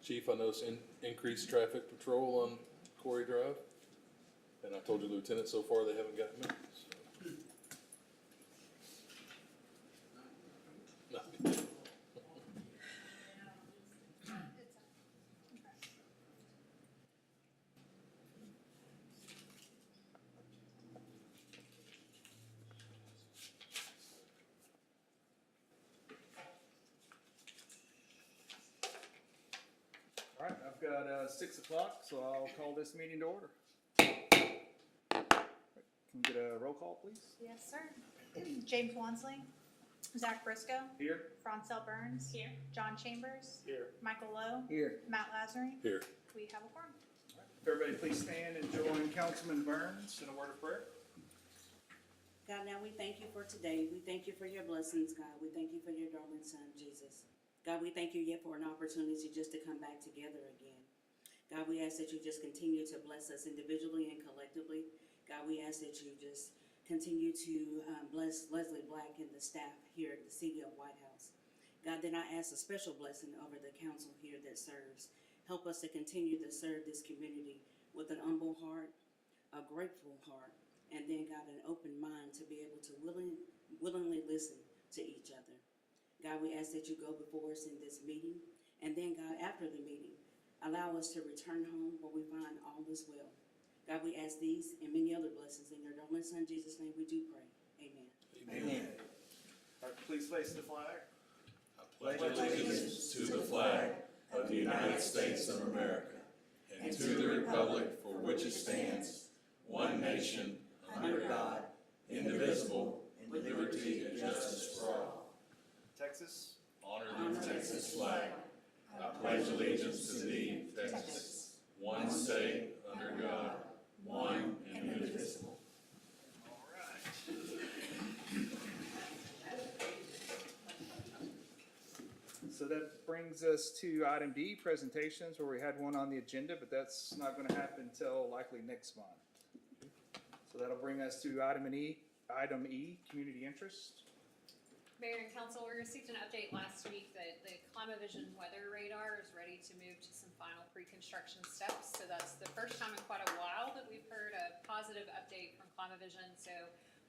Chief, I noticed increased traffic patrol on Quarry Drive. And I told you, Lieutenant, so far they haven't gotten me. So. No. All right, I've got 6 o'clock, so I'll call this meeting to order. Can we get a roll call, please? Yes, sir. James Wansley, Zach Briscoe, Here. Francel Burns, here. John Chambers, Here. Michael Lowe, Here. Matt Lazary. Here. We have a quorum. All right. If everybody please stand and join Councilman Burns in a word of prayer. God, now we thank you for today. We thank you for your blessings, God. We thank you for your darling son, Jesus. God, we thank you yet for an opportunity just to come back together again. God, we ask that you just continue to bless us individually and collectively. God, we ask that you just continue to bless Leslie Black and the staff here at the City of Whitehouse. God, then I ask a special blessing over the council here that serves. Help us to continue to serve this community with an humble heart, a grateful heart, and then, God, an open mind to be able to willingly listen to each other. God, we ask that you go before us in this meeting, and then, God, after the meeting, allow us to return home where we find all is well. God, we ask these and many other blessings in your darling son, Jesus' name we do pray. Amen. Amen. All right, please face the flag. I pledge allegiance to the flag of the United States of America and to the republic for which it stands, one nation, under God, indivisible, with liberty and justice for all. Texas. Honor the Texas flag. I pledge allegiance to thee, Texas, one state, under God, one and indivisible. All right. So that brings us to item D, presentations, where we had one on the agenda, but that's not going to happen until likely next month. So that'll bring us to item E, community interest. Mayor and Council, we received an update last week that the ClimaVision weather radar is ready to move to some final pre-construction steps. So that's the first time in quite a while that we've heard a positive update from ClimaVision. So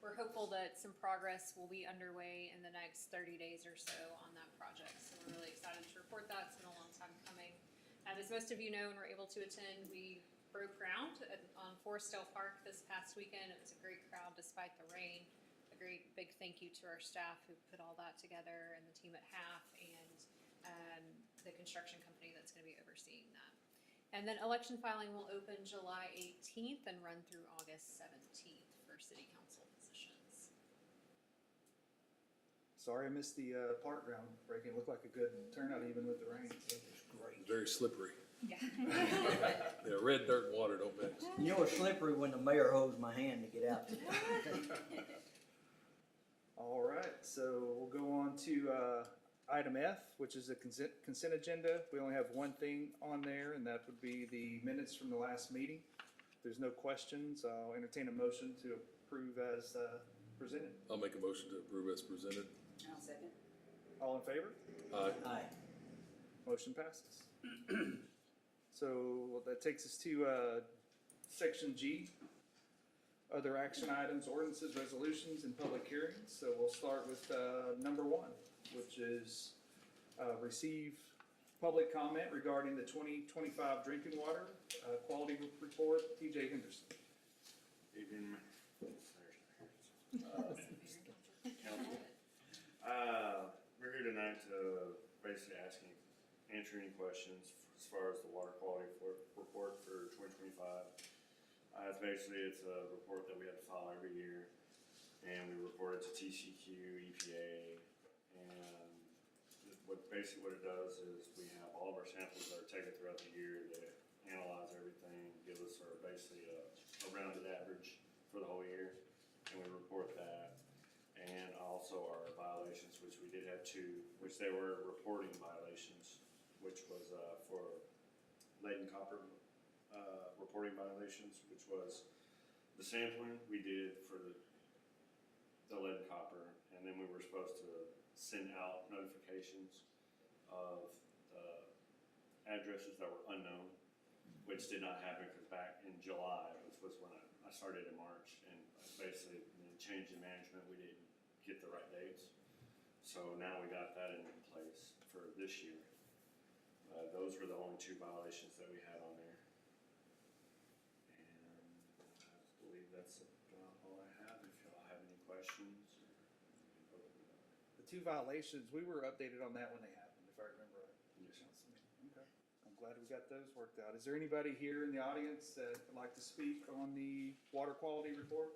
we're hopeful that some progress will be underway in the next 30 days or so on that project. So we're really excited to report that. It's been a long time coming. As most of you know and were able to attend, we broke ground on Forestdale Park this past weekend. It was a great crowd despite the rain. Great big thank you to our staff who put all that together and the team at HAF and the construction company that's going to be overseeing that. And then election filing will open July 18th and run through August 17th for city council positions. Sorry I missed the park ground breaking. It looked like a good turnout even with the rain. Great. Very slippery. Yeah. Yeah, red dirt and water don't mix. You know, it's slippery when the mayor holds my hand to get out. All right, so we'll go on to item F, which is the consent agenda. We only have one thing on there, and that would be the minutes from the last meeting. If there's no questions, I'll entertain a motion to approve as presented. I'll make a motion to approve as presented. I'll second. All in favor? Aye. Aye. Motion passes. So that takes us to section G. Other action items, ordinances, resolutions, and public hearings. So we'll start with number 1, which is receive public comment regarding the 2025 drinking water quality report. TJ Henderson. Evening, Council. We're here tonight to basically answer any questions as far as the water quality report for 2025. It's a report that we have to file every year, and we report it to TCQ, EPA, and what it does is we have all of our samples that are taken throughout the year that analyze everything, give us basically a rounded average for the whole year, and we report that. And also our violations, which we did have 2, which they were reporting violations, which was for lead and copper reporting violations, which was the sampling we did for the lead and copper, and then we were supposed to send out notifications of the addresses that were unknown, which did not happen because back in July was when I started in March, and basically the change in management, we didn't get the right dates. So now we got that in place for this year. Those were the only 2 violations that we had on there. And I believe that's about all I have. If y'all have any questions. The 2 violations, we were updated on that when they happened, if I remember right. Yes. Okay, I'm glad we got those worked out. Is there anybody here in the audience that would like to speak on the water quality report?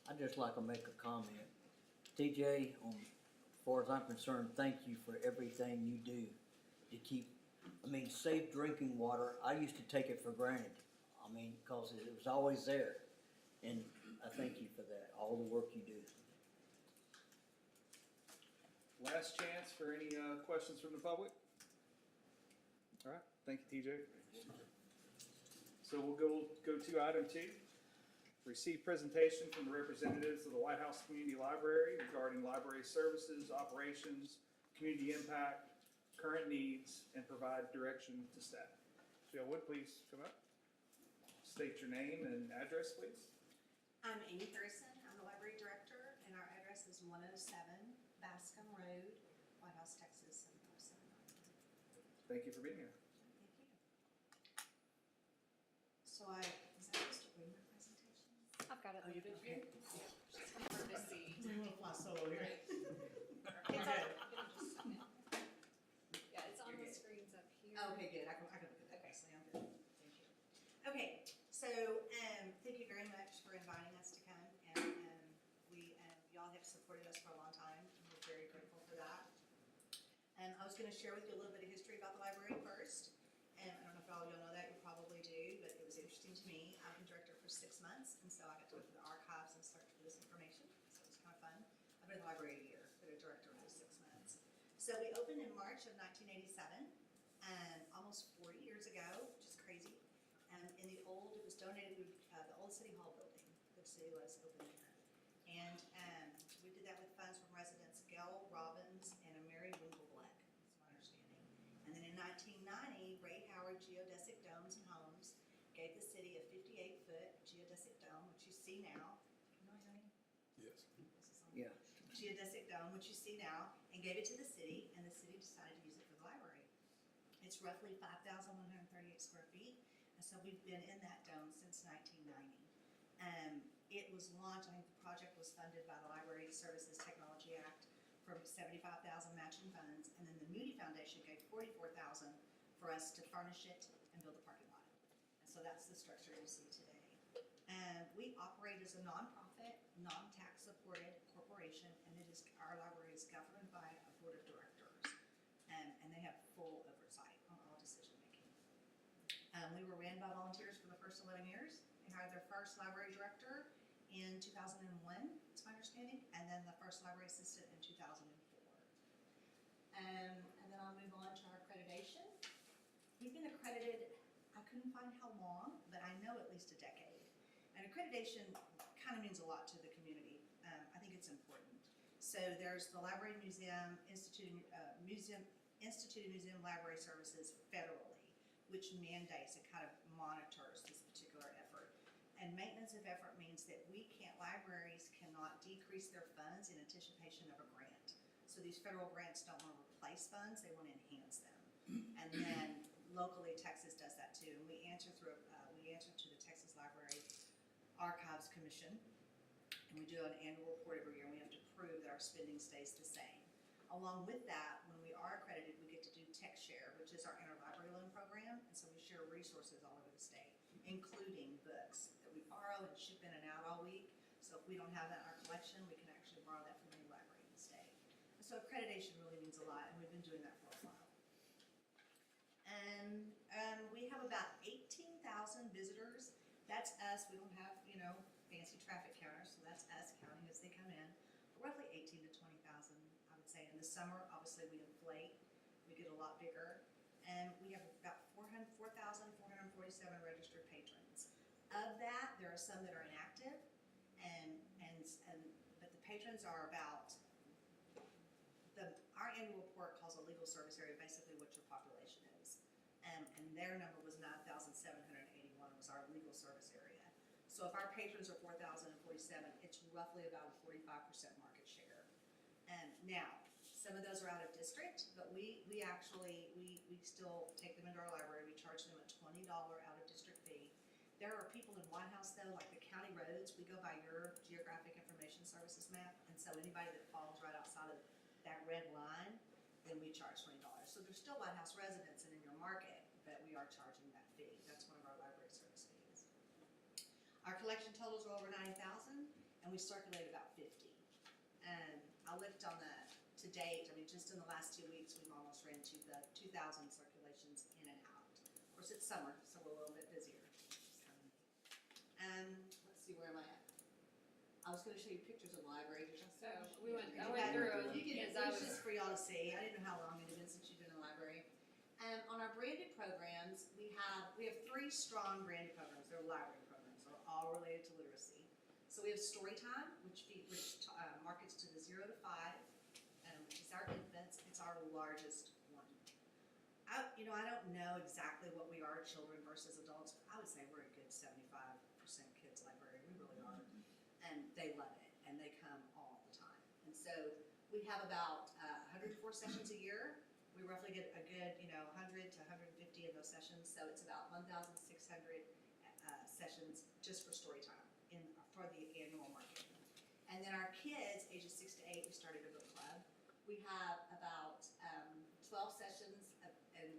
I'd just like to make a comment. TJ, as far as I'm concerned, thank you for everything you do to keep, safe drinking water. I used to take it for granted. Because it was always there. And I thank you for that, all the work you do. Last chance for any questions from the public? All right, thank you, TJ. So we'll go to item 2. Receive presentation from the representatives of the Whitehouse Community Library regarding library services, operations, community impact, current needs, and provide direction to staff. So y'all would please come up. State your name and address, please. I'm Amy Harrison. I'm the library director, and our address is 107 Bascom Road, Whitehouse, Texas, 75799. Thank you for being here. Thank you. So was I supposed to bring my presentation? I've got it. Oh, you did? Okay. Just hard to see. I'm gonna fly solo here. It's on, yeah, it's on the screens up here. Okay, good. I can look at that. Okay, so I'm good. Thank you. Okay, so thank you very much for inviting us to come, and y'all have supported us for a long time, and we're very grateful for that. And I was going to share with you a little bit of history about the library first, and I don't know if all of y'all know that, you probably do, but it was interesting to me. I've been director for 6 months, and so I got to go through the archives and search for this information, so it was kind of fun. I've been in the library a year, but a director for 6 months. So we opened in March of 1987, and almost 40 years ago, which is crazy. It was donated, the old City Hall building, the city let us open in. And we did that with funds from residents Gail Robbins and a Mary Winkleblack, that's my understanding. And then in 1990, Ray Howard Geodesic Domes and Homes gave the city a 58-foot geodesic dome, which you see now. You know what I mean? Yes. Yeah. Geodesic dome, which you see now, and gave it to the city, and the city decided to use it for the library. It's roughly 5,138 square feet. So we've been in that dome since 1990. It was launched, I think the project was funded by the Library Services Technology Act for $75,000 matching funds, and then the Moody Foundation gave $44,000 for us to furnish it and build the parking lot. And so that's the structure you see today. We operate as a nonprofit, non-tax supported corporation, and our library is governed by a board of directors, and they have full oversight on all decision making. We were ran by volunteers for the first 11 years. They hired their first library director in 2001, it's my understanding, and then the first library assistant in 2004. And then I'll move on to our accreditation. We've been accredited, I couldn't find how long, but I know at least a decade. And accreditation kind of means a lot to the community. I think it's important. So there's the Library Museum, Institute of Museum Library Services federally, which mandates and kind of monitors this particular effort. And maintenance of effort means that libraries cannot decrease their funds in anticipation of a grant. So these federal grants don't want to replace funds, they want to enhance them. And then locally, Texas does that too. And we answer to the Texas Library Archives Commission, and we do an annual report every year, and we have to prove that our spending stays the same. Along with that, when we are accredited, we get to do Tech Share, which is our interlibrary loan program, and so we share resources all over the state, including books that we borrow and ship in and out all week. So if we don't have that in our collection, we can actually borrow that from any library in the state. And so accreditation really means a lot, and we've been doing that for a while. And we have about 18,000 visitors. That's us. We don't have, fancy traffic counters, so that's us counting as they come in. Roughly 18 to 20,000. I would say in the summer, obviously we inflate, we get a lot bigger, and we have about 4,447 registered patrons. Of that, there are some that are inactive, but the patrons are about, our annual report calls a legal service area basically what your population is. And their number was 9,781 was our legal service area. So if our patrons are 4,047, it's roughly about a 45% market share. And now, some of those are out of district, but we still take them into our library. We charge them a $20 out of district fee. There are people in Whitehouse though, like the county roads, we go by your geographic information services map, and so anybody that falls right outside of that red line, then we charge $20. So they're still Whitehouse residents and in your market, but we are charging that fee. That's one of our library service fees. Our collection totals are over 90,000, and we circulate about 50. And I looked on the, to date, I mean, just in the last 2 weeks, we've almost ran to the 2,000 circulations in and out. Of course, it's summer, so we're a little bit busier. Let's see, where am I at? I was gonna show you pictures of the library. So I went through them. You can, because it I was was- just for y'all to see. I didn't know how long it had been since you've been in the library. On our branded programs, we have 3 strong branded programs. They're library programs. They're all related to literacy. So we have Storytime, which markets to the 0 to 5, which is our infants. It's our largest one. I don't know exactly what we are, children versus adults, but I would say we're a good 75% kids library. We really are. And they love it, and they come all the time. And so we have about 104 sessions a year. We roughly get a good, 100 to 150 of those sessions. So it's about 1,600 sessions just for Storytime for the annual market. And then our kids, ages 6 to 8, we started a book club. We have about 12 sessions, and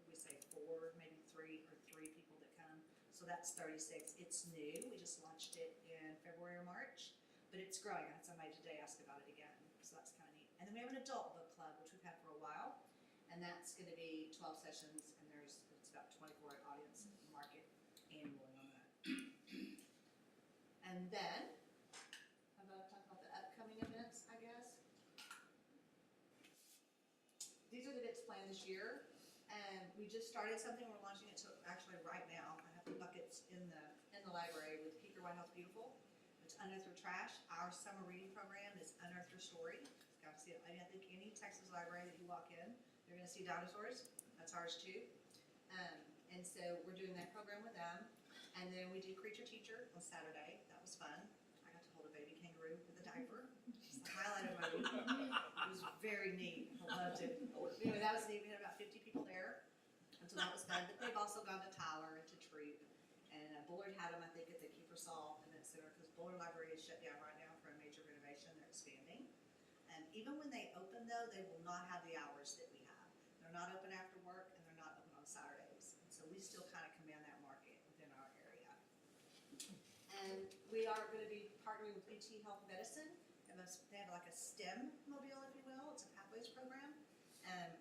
we say 4, maybe 3 people that come. So that's 36. It's new. We just launched it in February or March, but it's growing. I had somebody today ask about it again, so that's kind of neat. And then we have an adult book club, which we've had for a while, and that's going to be 12 sessions, and it's about 24 audience market annually on that. And then, how about talk about the upcoming events, I guess? These are the events planned this year. And we just started something, we're launching it actually right now. I have the buckets in the library with Keep Your Whitehouse Beautiful. It's Unearth Your Trash. Our summer reading program is Unearth Your Story. Got to see it. I think any Texas library that you walk in, you're gonna see dinosaurs. That's ours too. And so we're doing that program with them. And then we do Creature Teacher on Saturday. That was fun. I got to hold a baby kangaroo with a diaper. It's the highlight of my week. It was very neat. I loved it. Anyway, that was neat. We had about 50 people there. And so that was fun. But they've also gone to Tyler and to Troop. And Bullard had them, I think, at the Keepersall Event Center, because Bullard Library is shut down right now for a major renovation. They're expanding. And even when they open, though, they will not have the hours that we have. They're not open after work, and they're not open on Saturdays. And so we still kind of command that market within our area. And we are going to be partnering with UT Health Medicine. They have like a STEM mobile, if you will. It's a Pathways program.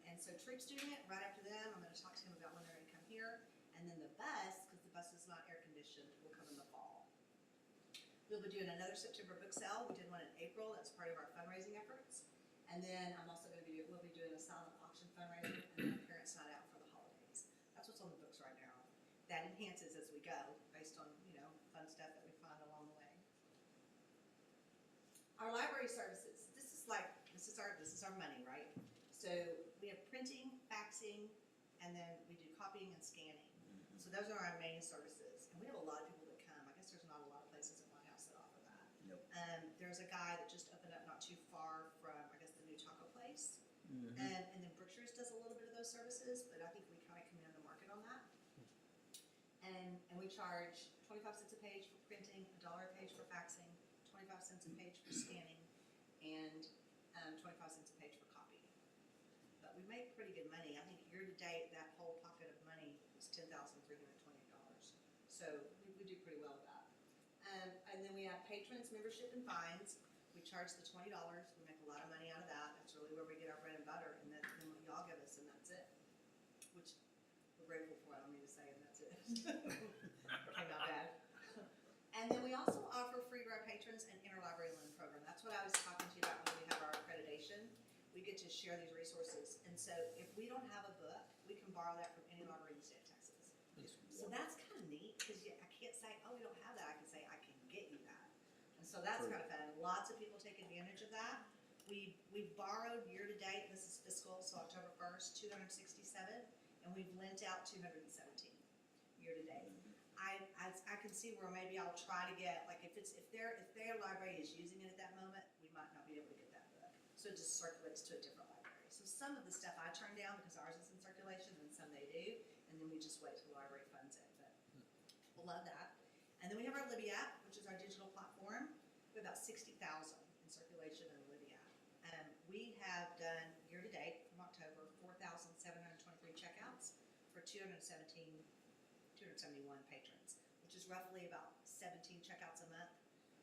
And so Troop's doing it. Right after them, I'm going to talk to him about when they're going to come here. And then the bus, because the bus is not air conditioned, will come in the fall. We'll be doing another September book sale. We did one in April. That's part of our fundraising efforts. And then I'm also going to we'll be doing a silent auction fundraiser and then a parents' night out for the holidays. That's what's on the books right now. That enhances as we go, based on fun stuff that we find along the way. Our library services. This is our money, right? So we have printing, faxing, and then we do copying and scanning. So those are our main services. And we have a lot of people that come. I guess there's not a lot of places at Whitehouse that offer that. Nope. There's a guy that just opened up not too far from, I guess, the new taco place. Mm-hmm. And then Brookshire's does a little bit of those services, but I think we kind of command the market on that. And we charge 25 cents a page for printing, $1 a page for faxing, 25 cents a page for scanning, and 25 cents a page for copying. But we make pretty good money. I think year to date, that whole pocket of money was $10,328. So we do pretty well with that. And then we have patrons, membership, and fines. We charge the $20. We make a lot of money out of that. That's really where we get our bread and butter, and then what y'all give us, and that's it. Which we're grateful for, I don't mean to say, and that's it. Came out bad. And then we also offer free to our patrons an interlibrary loan program. That's what I was talking to you about when we have our accreditation. We get to share these resources. And so if we don't have a book, we can borrow that from any library in the state of Texas. So that's kind of neat, because I can't say, oh, we don't have that. I can say, I can get you that. And so that's kind of fun. Lots of people take advantage of that. We We've borrowed year-to-date, this is fiscal, so October 1st, 267, and we've lent out 217 year-to-date. I can see where maybe I'll try to get, like, if their library is using it at that moment, we might not be able to get that book. So it just circulates to a different library. So some of the stuff I turn down because ours is in circulation, and some they do, and then we just wait till the library funds it, but we'll love that. And then we have our Libby app, which is our digital platform. We have about 60,000 in circulation in the Libby app. We have done, year-to-date, from October, 4,723 checkouts for 271 patrons, which is roughly about 17 checkouts a month.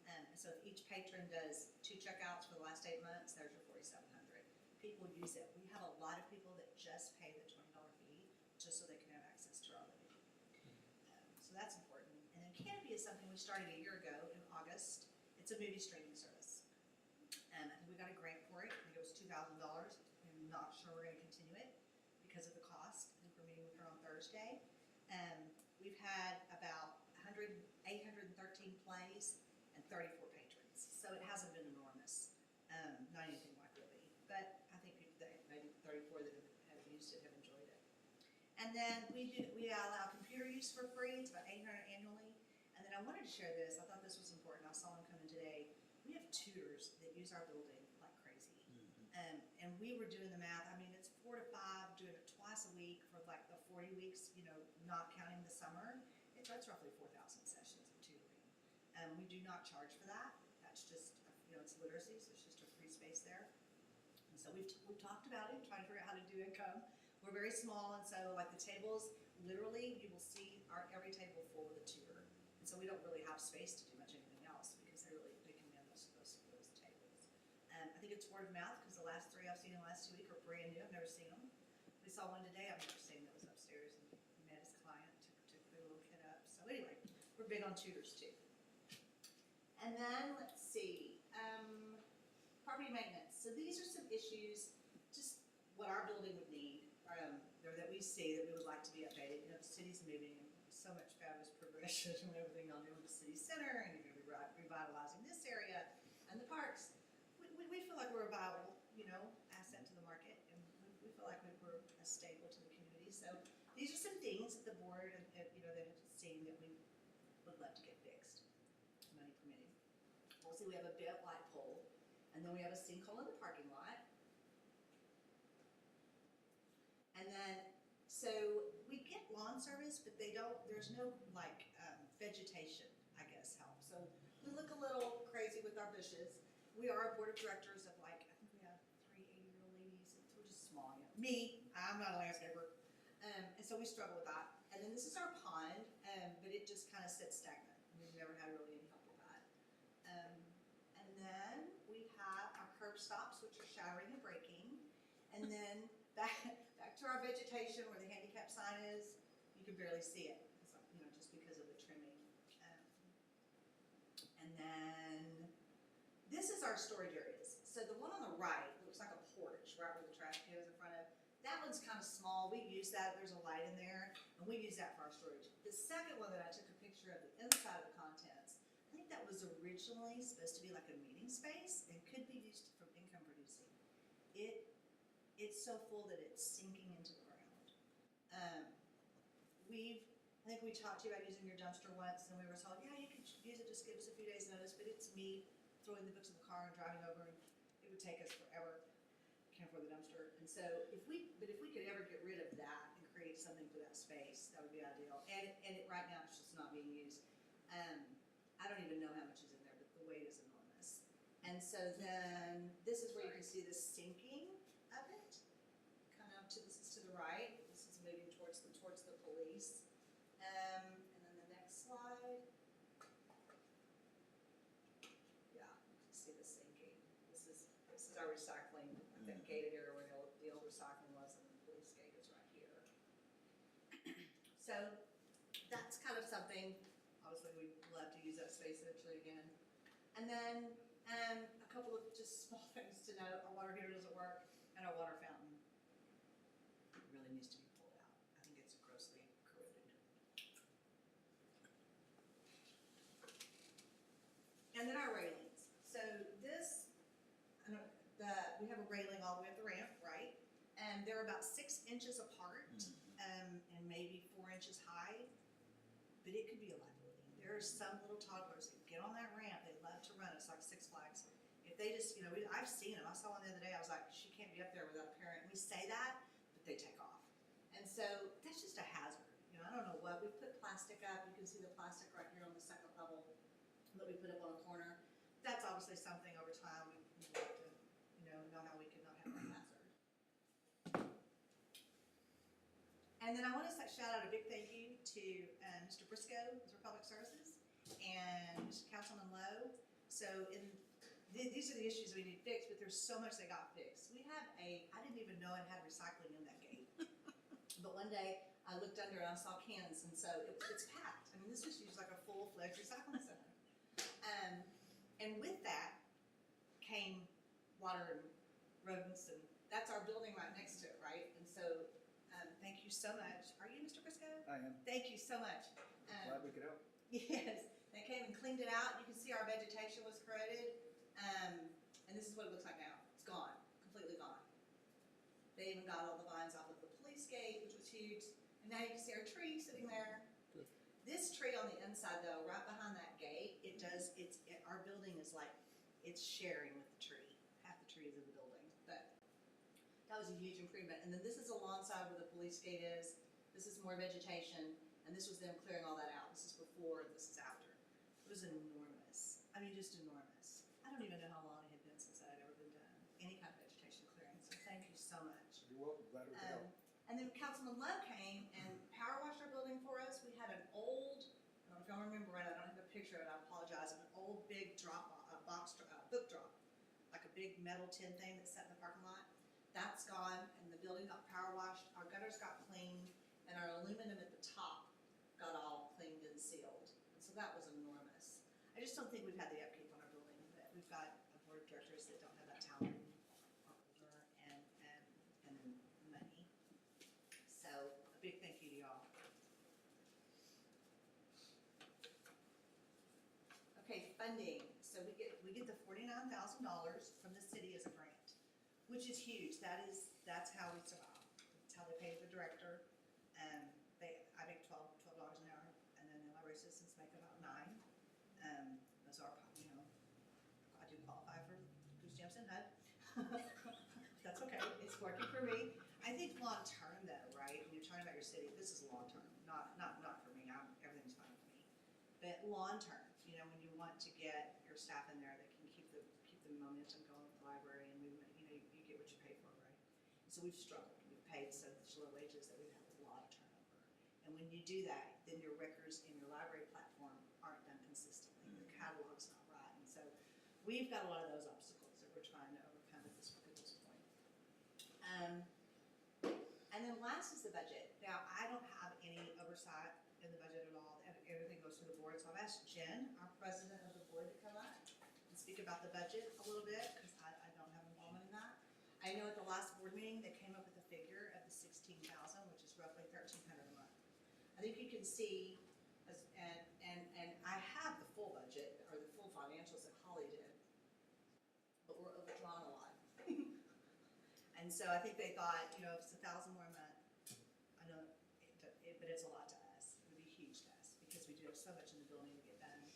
And so if each patron does 2 checkouts for the last 8 months, there's your 4,700. People use it. We have a lot of people that just pay the $20 fee just so they can have access to our Libby. So that's important. And then Canopy is something we started a year ago in August. It's a movie streaming service. I think we got a grant for it. I think it was $2,000. I'm not sure we're going to continue it because of the cost. I think we're meeting with her on Thursday. We've had about 813 plays and 34 patrons. So it hasn't been enormous, not anything like Libby. But I think people that maybe 34 that have used it have enjoyed it. And then we allow computer use for free. It's about $800 annually. And then I wanted to share this. I thought this was important. I saw them come in today. We have tutors that use our building like crazy. And we were doing the math. I mean, it's 4 to 5, doing it twice a week for like the 40 weeks, not counting the summer. It's roughly 4,000 sessions of tutoring. We do not charge for that. That's just, it's literacy, so it's just a free space there. And so we've talked about it, trying to figure out how to do income. We're very small, and so like the tables, literally, you will see every table full with a tutor. And so we don't really have space to do much anything else because they command those tables. I think it's word of mouth because the last 3 I've seen in the last 2 weeks are brand new. I've never seen them. We saw one today I've never seen that was upstairs and met his client, took the little kid up. So anyway, we're big on tutors too. And then let's see, property maintenance. So these are some issues, just what our building would need, or that we see that we would like to be updated. The city's moving, and so much fabulous progression and everything on doing the city center, and you're going to be revitalizing this area and the parks. We feel like we're a viable, asset to the market, and we feel like we're a staple to the community. So these are some things that the board and that have seen that we would love to get fixed, money permitting. Also, we have a bent light pole, and then we have a sinkhole in the parking lot. And then, so we get lawn service, but there's no vegetation, I guess, help. So we look a little crazy with our bushes. We are a board of directors of I think we have 3 80-year-old ladies. We're just small, Me, I'm not a landscaper. And so we struggle with that. And then this is our pond, but it just kind of sits stagnant. We've never had really any help with that. And then we have our curb stops, which are shattering and breaking. And then back to our vegetation where the handicap sign is, you can barely see it, just because of the trimming. And then this is our storage areas. So the one on the right looks like a porch, right where the trash can is in front of. That one's kind of small. We use that. There's a light in there, and we use that for our storage. The second one that I took a picture of the inside of the contents, I think that was originally supposed to be like a meeting space and could be used for income producing. It's so full that it's sinking into the ground. I think we talked to you about using your dumpster once, and we were told, yeah, you can use it, just give us a few days notice, but it's me throwing the books in the car and driving over, and it would take us forever. Can't afford the dumpster. And so if we could ever get rid of that and create something for that space, that would be ideal. And right now it's just not being used. I don't even know how much is in there, but the weight is enormous. And so then this is where you can see the sinking of it. This is to the right. This is moving towards the police. And then the next slide. Yeah, you can see the sinking. This is our recycling, that gated area where the old recycling was, and the police gate is right here. So that's kind of something. Obviously, we'd love to use that space eventually again. And then a couple of just small things to note: our water heater doesn't work, and our water fountain really needs to be pulled out. I think it's grossly corroded. And then our railings. So this, we have a they're about 6 inches apart, and maybe 4 inches high, but it could be a liability. There are some little toddlers that get on that ramp, they love to run, it's like Six Flags. If they just, I've seen them, I saw one the other day, I was like, she can't be up there without a parent. We say that, but they take off. And so that's just a hazard. I don't know what, we put plastic up, you can see the plastic right here on the second level that we put up on the corner. That's obviously something over time we have to, know how we can not have that hazard. And then I want to shout out a big thank you to Mr. Briscoe, Mr. Public Services, and Councilman Lowe. So these are the issues we need fixed, but there's so much that got fixed. We have I didn't even know it had recycling in that gate. But one day I looked under and I saw cans, and so it's packed. I mean, this was used like a full-fledged recycling center. And with that came water and rodents, and that's our building right next to it, right? And so thank you so much. Are you Mr. Briscoe? I am. Thank you so much. Glad we could help. Yes, they came and cleaned it out. You can see our vegetation was corroded. And this is what it looks like now. It's gone, completely gone. They even got all the vines off of the police gate, which was huge. And now you can see our tree sitting there. Good. This tree on the inside though, right behind that gate, our building is like, it's sharing with the tree. Half the tree is in the building. But that was a huge improvement. And then this is alongside where the police gate is. This is more vegetation. And this was them clearing all that out. This is before and this is after. It was enormous. I mean, just enormous. I don't even know how long it had been since that had ever been done. Any kind of vegetation clearing. So thank you so much. You're welcome. Glad we could help. And then Councilman Love came and power washed our building for us. We had an old, I don't know if y'all remember right, I don't have a picture of it, I apologize, an old big book drop, like a big metal tin thing that's set in the parking lot. That's gone, and the building got power washed, our gutters got cleaned, and our aluminum at the top got all cleaned and sealed. And so that was enormous. I just don't think we've had the upkeep on our building, but we've got a board of directors that don't have that talent or older and money. So a big thank you to y'all. Okay, funding. So we get the $49,000 from the city as a grant, which is huge. That's how we survive. That's how they pay the director. I make $12 an hour, and then the library assistants make about $9. Those are, I do qualify for Goose Jumps and HUD. That's okay. It's working for me. I think long term though, right? When you're talking about your city, this is long term, not for me. Everything's fine for me. But long term, when you want to get your staff in there that can keep the momentum going with the library and movement, you get what you pay for, right? So we've struggled. We've paid such low wages that we've had a lot of turnover. And when you do that, then your records in your library platform aren't done consistently. The catalog's not right. And so we've got a lot of those obstacles that we're trying to overcome at this point. And then last is the budget. Now, I don't have any oversight in the budget at all. Everything goes through the board. So I've asked Jen, our president of the board, to come up and speak about the budget a little bit because I don't have involvement in that. I know at the last board meeting they came up with a figure of the $16,000, which is roughly $1,300 a month. I think you can see, and I have the full budget or the full financials that Holly did, but we're overdrawn a lot. And so I think they thought, if it's $1,000 more a month, I know, but it's a lot to us. It would be huge to us because we do have so much in the building to get done.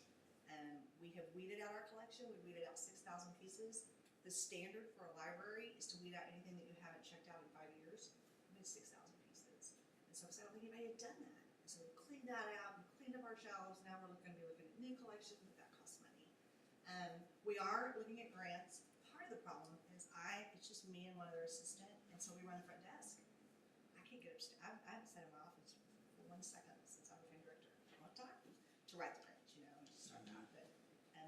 We have weeded out our collection. We weeded out 6,000 pieces. The standard for a library is to weed out anything that you haven't checked out in 5 years. We did 6,000 pieces. And so I said, I don't think anybody had done that. And so we cleaned that out. We cleaned up our shelves. Now we're going to be looking at new collections, but that costs money. We are looking at grants. Part of the problem is it's just me and one other assistant, and so we run the front desk. I can't get upstairs. I haven't sat in my office for 1 second since I became director. One time to write the grants, and just start that. But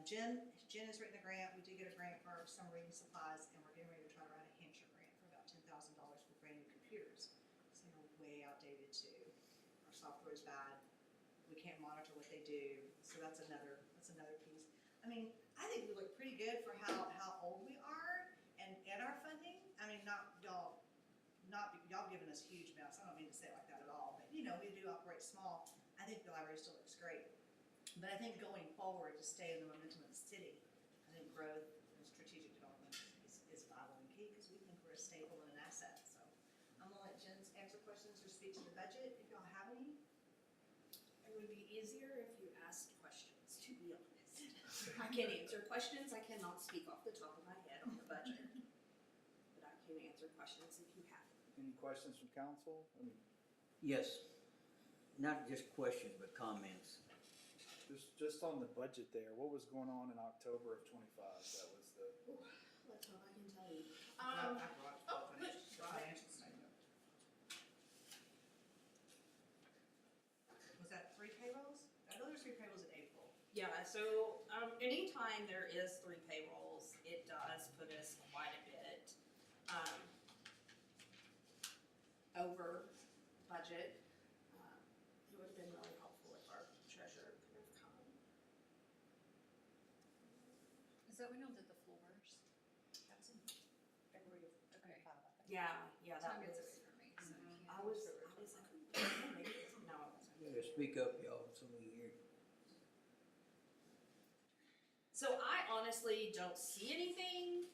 Jen has written a grant. We did get a grant for our summer reading supplies, and we're getting ready to try to write a Hampshire grant for about $10,000 for brand new computers. So they're way outdated too. Our software is bad. We can't monitor what they do. So that's another piece. I mean, I think we look pretty good for how old we are and our funding. I mean, y'all giving us huge amounts. I don't mean to say it like that at all, but we do operate small. I think the library still looks great. But I think going forward to stay in the momentum of the city, I think growth and strategic development is vital and key because we think we're a staple and an asset. So I'm a speak to the budget, if y'all have any. It would be easier if you asked questions, to be honest. I can answer questions, I cannot speak off the top of my head on the budget. But I can answer questions if you have them. Any questions from council? I mean, Yes, not just questions, but comments. just on the budget there, what was going on in October of '25? That was the, Let's hope I can tell you. I brought oh, the financial statement. Was that 3 payrolls? I know there's 3 payrolls in April. Yeah, so, anytime there is 3 payrolls, it does put us quite a bit, over budget. It would have been really helpful if our treasurer could have come. Is that when y'all did the floors? That was in February of Okay. 25, I think. Yeah, that Time gets was, away from me, so. I was like, maybe, no, it wasn't. Yeah, speak up, y'all, so we hear you. So I honestly don't see anything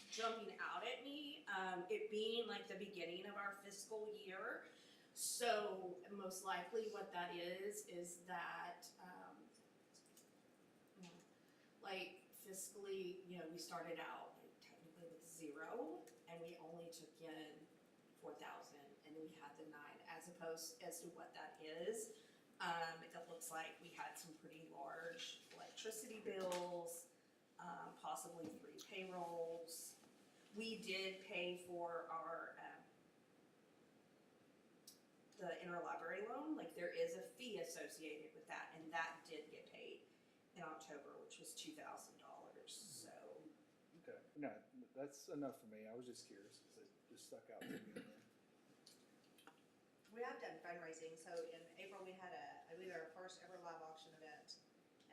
jumping out at me, it being like the beginning of our fiscal year. So most likely what that is that, like fiscally, we started out technically with 0 and we only took in 4,000 and then we had the 9 as opposed as to what that is. It looks like we had some pretty large electricity bills, possibly 3 payrolls. We did pay for our, the interlibrary loan, like there is a fee associated with that, and that did get paid in October, which was $2,000, so. okay, no, that's enough for me. I was just curious because it just stuck out to me. in there. We have done fundraising, so in April we had we did our first ever live auction event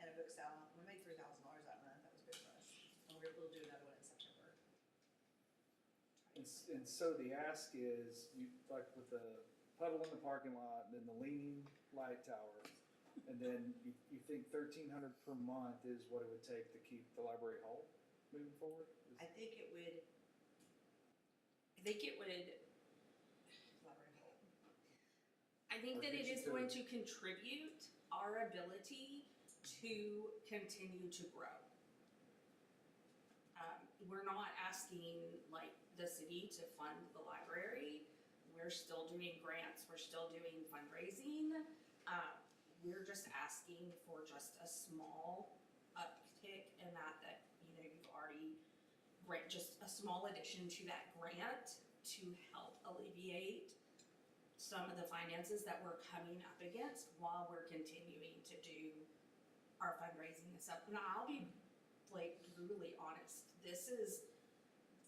and a book sale. We made $3,000 that month, that was good for us. And we were able to do another one in September. And so the ask is, you, like with the puddle in the parking lot, and then the leaning light tower, and then you think 1,300 per month is what it would take to keep the library whole moving forward? I think it would, library hall. I think Or that it get you is to- going to contribute our ability to continue to grow. We're not asking like the city to fund the library. We're still doing grants, we're still doing fundraising. We're just asking for just a small uptick in that, you've already just a small addition to that grant to help alleviate some of the finances that we're coming up against while we're continuing to do our fundraising and stuff. And I'll be like brutally honest, this is,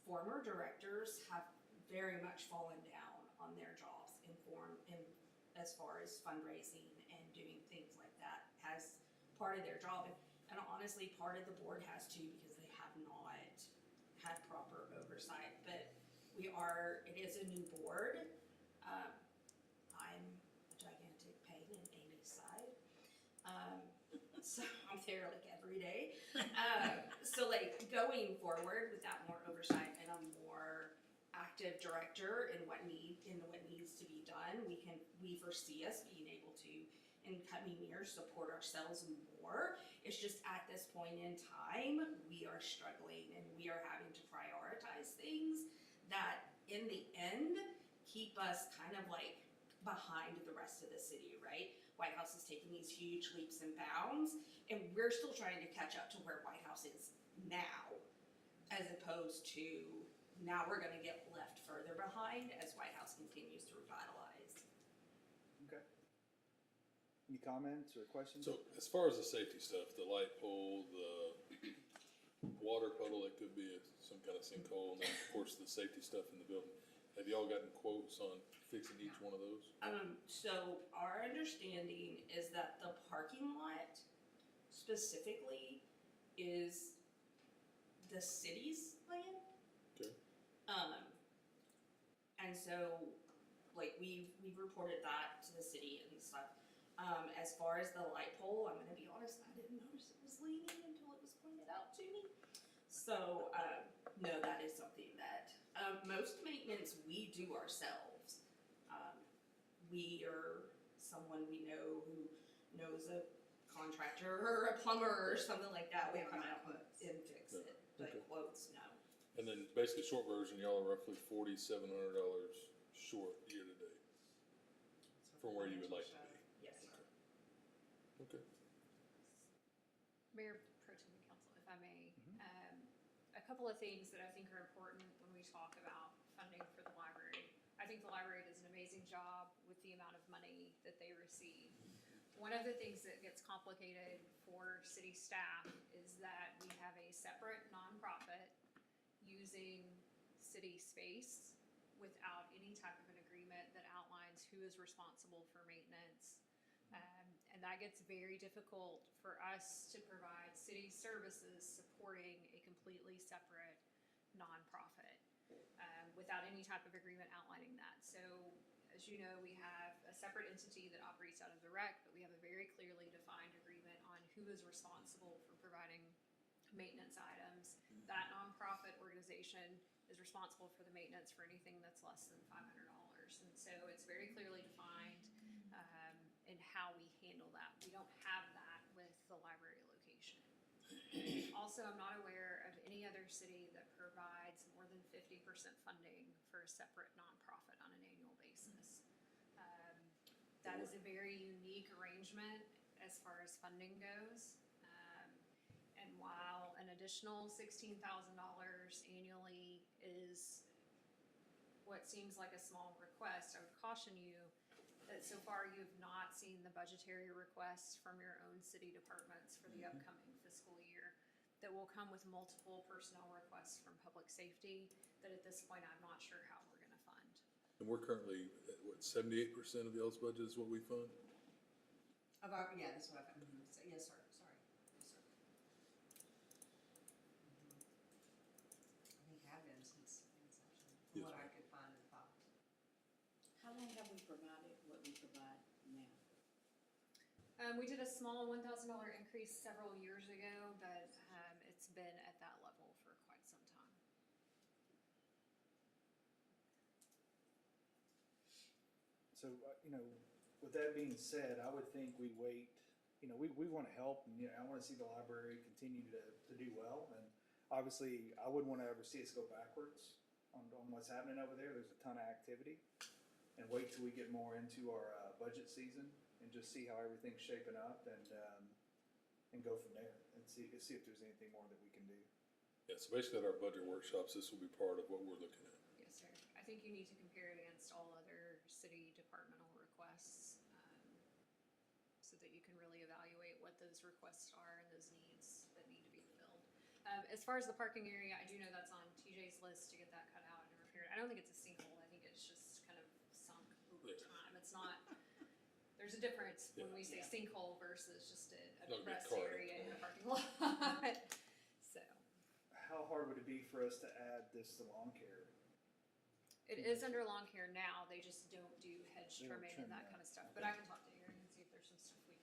former directors have very much fallen down on their jobs in as far as fundraising and doing things like that as part of their job. And honestly, part of the board has too, because they have not had proper oversight. But it is a new board. I'm a gigantic pain in Amy's side. So I'm there like every day. So like going forward with that more oversight and a more active director in what needs to be done, we foresee us being able to, in coming years, support ourselves more. It's just at this point in time, we are struggling and we are having to prioritize things that in the end keep us kind of like behind the rest of the city, right? Whitehouse is taking these huge leaps and bounds, and we're still trying to catch up to where Whitehouse is now, as opposed to now we're gonna get left further behind as Whitehouse continues to revitalize. Okay. Any comments or questions? So as far as the safety stuff, the light pole, the water puddle, it could be some kind of sinkhole, and then of course the safety stuff in the building. Have y'all gotten quotes on fixing each one of those? So our understanding is that the parking lot specifically is the city's land. Okay. And so, like, we've reported that to the city and stuff. As far as the light pole, I'm gonna be honest, I didn't notice it was leaning until it was pointed out to me. So, no, that is something that, most maintenance we do ourselves. we or someone we know who knows a contractor or a plumber or something like that will come out and fix it, but Okay. quotes, no. And then basically short version, y'all are roughly $4,700 short year to date from where you would like to be. Yes, sir. Okay. Mayor Pro Tem and Council, if I may, a couple of things that I think are important when we talk about funding for the library. I think the library does an amazing job with the amount of money that they receive. One of the things that gets complicated for city staff is that we have a separate nonprofit using city space without any type of an agreement that outlines who is responsible for maintenance. And that gets very difficult for us to provide city services supporting a completely separate nonprofit without any type of agreement outlining that. So, as you know, we have a separate entity that operates out of the rec, but we have a very clearly defined agreement on who is responsible for providing maintenance items. That nonprofit organization is responsible for the maintenance for anything that's less than $500. And so it's very clearly defined in how we handle that. We don't have that with the library location. Also, I'm not aware of any other city that provides more than 50% funding for a separate nonprofit on an annual basis. That is a very unique arrangement as far as funding goes. And while an additional $16,000 annually is what seems like a small request, I would caution you that so far you have not seen the budgetary requests from your own city departments for the upcoming fiscal year that will come with multiple personnel requests from public safety that at this point I'm not sure how we're gonna fund. And we're currently at, what, 78% of y'all's budget is what we fund? Yeah, that's what I've, yes, sir, sorry, yes, sir. I think have been since inception, from Yes, what I ma'am. could find in the file. How long have we provided what we provide now? We did a small $1,000 increase several years ago, but it's been at that level for quite some time. So, with that being said, I would think we wait, we want to help, and, I want to see the library continue to do well, and obviously, I wouldn't want to ever see us go backwards on what's happening over there. There's a ton of activity, and wait till we get more into our budget season and just see how everything's shaping up, and go from there, and see if there's anything more that we can do. Yeah, so basically at our budget workshops, this will be part of what we're looking at. Yes, sir. I think you need to compare it against all other city departmental requests, so that you can really evaluate what those requests are and those needs that need to be filled. As far as the parking area, I do know that's on TJ's list to get that cut out and repaired. I don't think it's a sinkhole. I think it's just kind of sunk over Yeah. time. It's not, there's a difference when we say Yeah. sinkhole versus just a Not a big rest car. area in a parking lot. So, How hard would it be for us to add this to lawn care? it is under lawn care now. They just don't do hedge They don't trimming trim and that that. kind of stuff. But I can talk to Aaron and see if there's some stuff we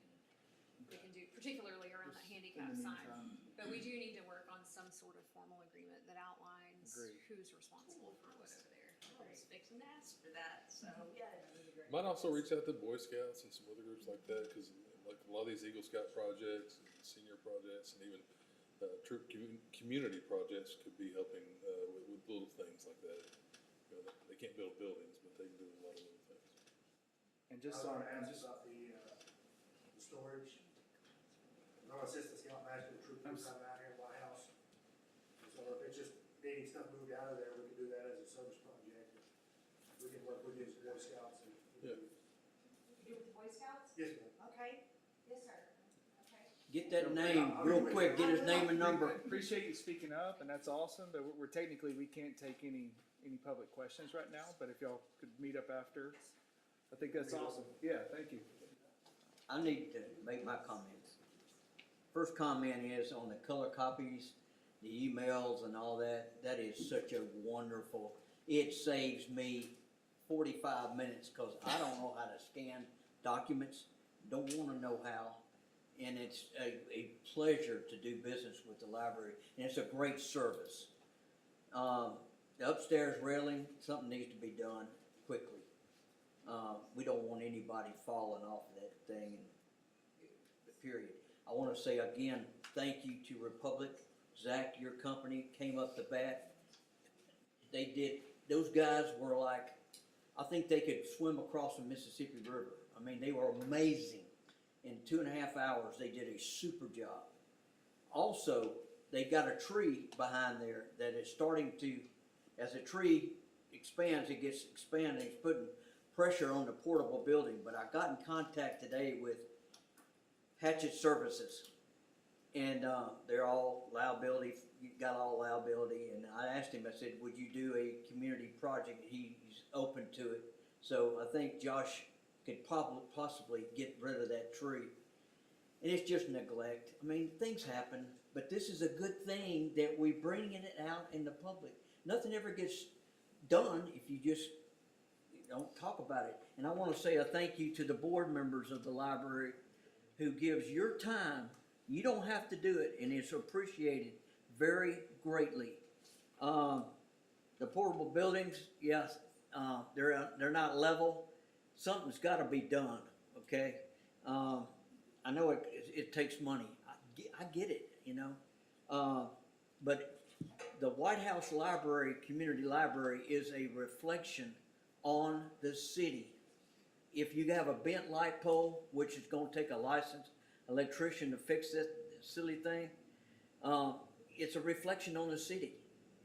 can do, particularly around that Just handicap in the sign. meantime. But we do need to work on some sort of formal agreement that outlines Agreed. who's responsible for what over there. I was fixing to ask for that, so, yeah. that would be great. Might also reach out to Boy Scouts and some other groups like that, because like a lot of these Eagle Scout projects, and senior projects, and even troop community projects could be helping with little things like that. They can't build buildings, but they can do a lot of little things. And I just was on, gonna ask about the storage. No assistant scout master, the troop coming out here at Whitehouse. So if it's just needing stuff moved out of there, we can do that as a service project. We can work with these Boy Scouts and. Yeah. You do with the Boy Scouts? Yes, ma'am. Okay, yes, sir, okay. Get that name real quick, get his name and number. appreciate you speaking up, and that's awesome, but we're technically, we can't take any public questions right now, but if y'all could meet up after, I think that's awesome. Yeah, thank you. I need to make my comments. First comment is on the color copies, the emails and all that, that is such a wonderful, it saves me 45 minutes, cause I don't know how to scan documents, don't wanna know how. And it's a pleasure to do business with the library, and it's a great service. The upstairs railing, something needs to be done quickly. We don't want anybody falling off of that thing, period. I wanna say again, thank you to Republic. Zach, your company came up the bat. Those guys were like, I think they could swim across the Mississippi River. I mean, they were amazing. In 2.5 hours, they did a super job. Also, they got a tree behind there that is starting to, as a tree expands, it gets expanded, it's putting pressure on the portable building. But I got in contact today with Hatchet Services, and they're all liability, got all liability, and I asked him, I said, would you do a community project? He's open to it. So I think Josh could possibly get rid of that tree. And it's just neglect. I mean, things happen, but this is a good thing that we're bringing it out in the public. Nothing ever gets done if you just don't talk about it. And I want to say a thank you to the board members of the library who gives your time. You don't have to do it, and it's appreciated very greatly. The portable buildings, yes, they're not level. Something's got to be done. Okay, I know it takes money. I get it, you know, but the Whitehouse Library, Community Library, is a reflection on the city. If you have a bent light pole, which is going to take a licensed electrician to fix that silly thing, it's a reflection on the city.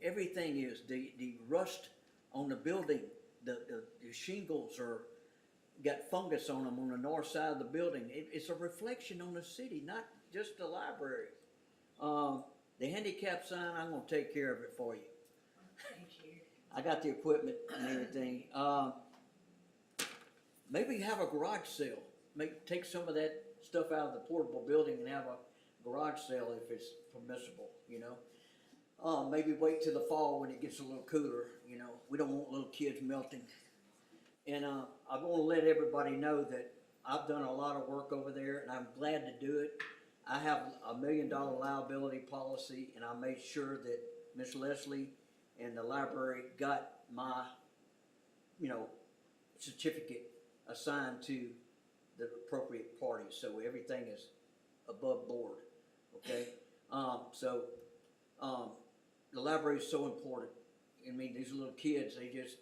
Everything is. The rust on the building, the shingles are got fungus on them on the north side of the building. It's a reflection on the city, not just the library. The handicap sign, I'm going to take care of it for you. Thank you. I got the equipment and everything. Maybe have a garage sale. Take some of that stuff out of the portable building and have a garage sale if it's permissible, you know. Maybe wait till the fall when it gets a little cooler, you know. We don't want little kids melting. And I want to let everybody know that I've done a lot of work over there, and I'm glad to do it. I have $1 million liability policy, and I made sure that Miss Leslie and the library got my, you know, certificate assigned to the appropriate parties, so everything is above board. Okay, the library is so important. I mean, these little kids, they just.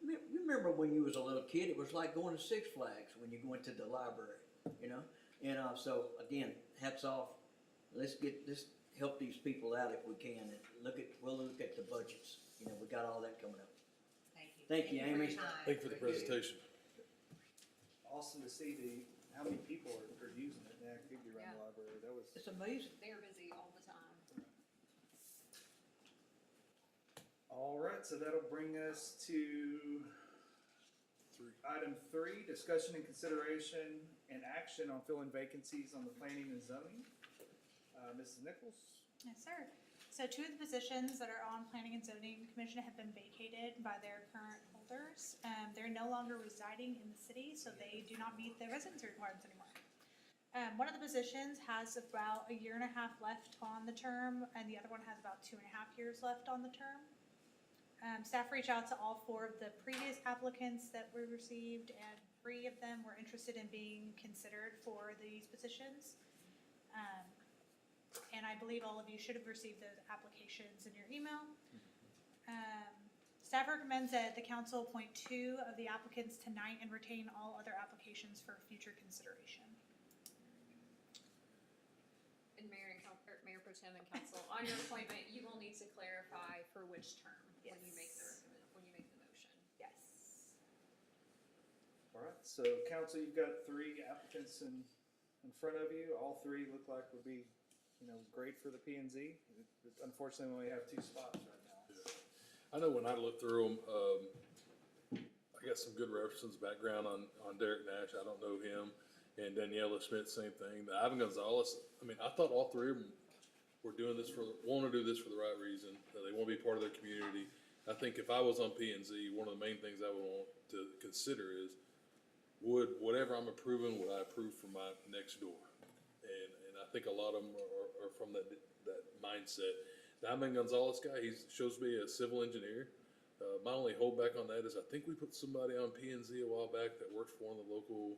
You remember when you was a little kid, it was like going to Six Flags when you went to the library, you know? And so, again, hats off. Let's help these people out if we can. And we'll look at the budgets. You know, we got all that coming up. Thank you. Thank you, for Amy. your time. Thank you for the presentation. Awesome to see how many people are using it and activity around the library. That was. It's amazing. They're busy all the time. All right, so that'll bring us to item 3, discussion and consideration and action on filling vacancies on the planning and zoning. Mrs. Nichols? Yes, sir. So 2 of the positions that are on Planning and Zoning Commission have been vacated by their current holders. They're no longer residing in the city, so they do not meet the residency requirements anymore. One of the positions has about 1.5 years left on the term, and the other one has about 2.5 years left on the term. Staff reached out to all 4 of the previous applicants that we received, and 3 of them were interested in being considered for these positions. And I believe all of you should have received those applications in your email. Staff recommends that the council appoint 2 of the applicants tonight and retain all other applications for future consideration. And Mayor Pro Tem and Council, on your appointment, you will need to clarify for which term when you make the motion. Yes. All right, so council, you've got 3 applicants in front of you. All 3 look like would be, you know, great for the P and Z. Unfortunately, we only have 2 spots right now. I know when I looked through them, I got some good references, background on Derek Nash. I don't know him. And Daniela Smith, same thing. The Ivan Gonzalez, I mean, I thought all 3 of them were want to do this for the right reason. They want to be part of their community. I think if I was on P and Z, one of the main things I would want to consider is, would whatever I'm approving, would I approve for my next door? And I think a lot of them are from that mindset. The Ivan Gonzalez guy, he shows to be a civil engineer. My only holdback on that is I think we put somebody on P and Z a while back that works for one of the local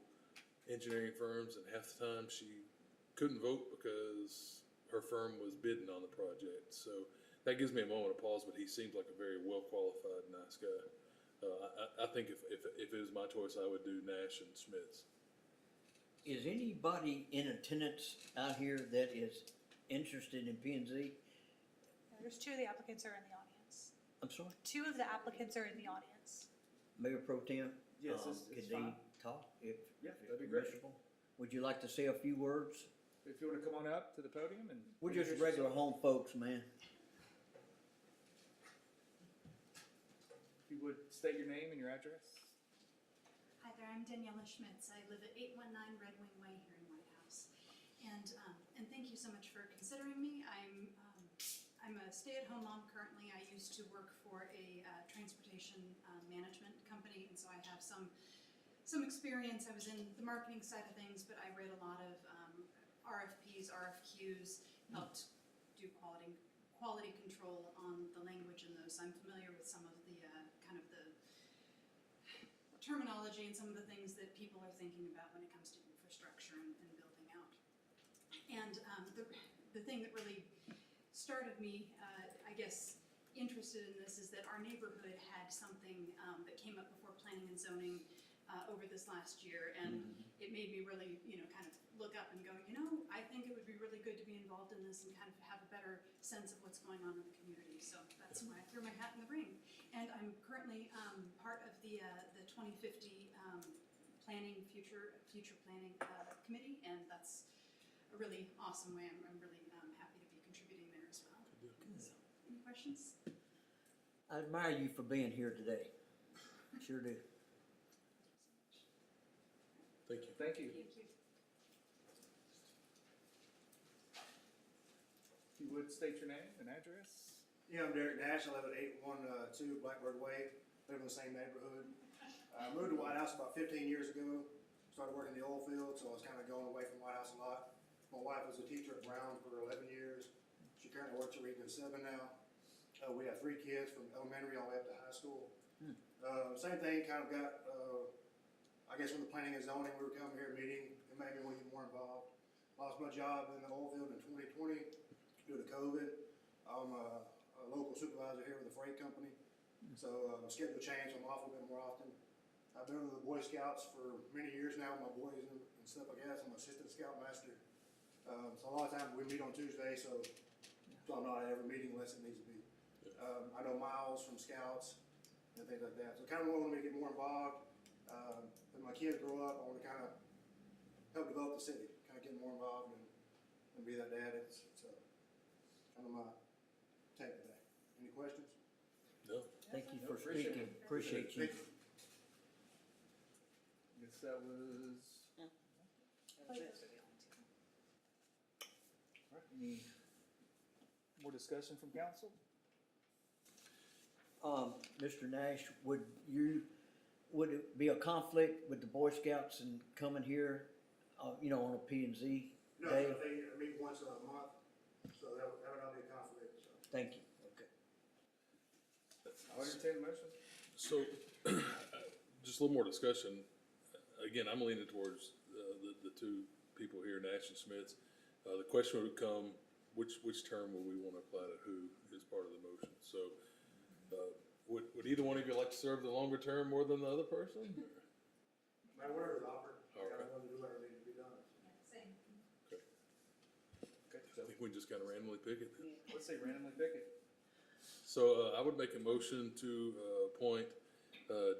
engineering firms, and half the time she couldn't vote because her firm was bidding on the project. So that gives me a moment of pause, but he seems like a very well-qualified, nice guy. I think if it was my choice, I would do Nash and Schmitz. Is anybody in attendance out here that is interested in P and Z? There's two of the applicants are in the audience. I'm sorry, Two of the applicants are in the audience. Mayor Pro Tem? Yes, could it's they fine. talk if Yeah, if that'd be great. permissible? Would you like to say a few words? If you wanna come on up to the podium and. We're just introduce regular yourself. home folks, man. If you would state your name and your address. Hi there, I'm Daniela Schmitz. I live at 819 Red Wing Way here in Whitehouse. And thank you so much for considering me. I'm a stay-at-home mom currently. I used to work for a transportation management company, and so I have some experience. I was in the marketing side of things, but I read a lot of RFPs, RFQs, helped do quality control on the language in those. I'm familiar with some of the kind of the terminology and some of the things that people are thinking about when it comes to infrastructure and building out. And the thing that really started me, I guess, interested in this is that our neighborhood had something that came up before planning and zoning over this last year, and it made me really, kind of look up and go, I think it would be really good to be involved in this and kind of have a better sense of what's going on in the community. So that's why I threw my hat in the ring. And I'm currently part of the 2050 planning future planning committee, and that's a really awesome way. I'm really happy to be contributing there as well. So, any questions? I admire you for being here today. Sure do. Thank you. Thank you. Thank you. If you would state your name and address. Yeah, I'm Derek Nash. I live at 812 Blackbird Way. Live in the same neighborhood. I moved to Whitehouse about 15 years ago. Started working in the oil field, so I was kind of going away from Whitehouse a lot. My wife was a teacher at Brown for 11 years. She currently works at Region 7 now. We have 3 kids from elementary all the way up to high school. Same thing, kind of got, I guess when the planning and zoning, we were coming here meeting, it made me want to get more involved. Lost my job in the oil field in 2020 due to COVID. I'm a local supervisor here with a freight company. So schedule change, I'm off a bit more often. I've been with the Boy Scouts for many years now, my boys and stuff like that. So I'm assistant scout master. So a lot of times we meet on Tuesday, so I'm not at every meeting unless it needs to be. I know Miles from Scouts and things like that. So kind of want me to get more involved. When my kids grow up, I want to kind of help develop the city, kind of get more involved and be that dad. It's kind of my take today. Any questions? No. Thank you for Appreciate speaking. it. Appreciate you. Thank you. Guess that was. Like those are the only two. All right, any more discussion from council? Mr. Nash, would it be a conflict with the Boy Scouts and coming here, on a P and Z No, day? I meet once a month, so that would not be a conflict. So. Thank you. Okay. I'll entertain the motion. So, just a little more discussion. Again, I'm leaning towards the two people here, Nash and Schmitz. The question would come, which term would we want to apply to who is part of the motion? So, would either one of you like to serve the longer term more than the other person? Whatever's offered, Okay. I want to do whatever needs to be done. Same. Okay, I so think we just kind of randomly pick it. let's say randomly pick it. So I would make a motion to appoint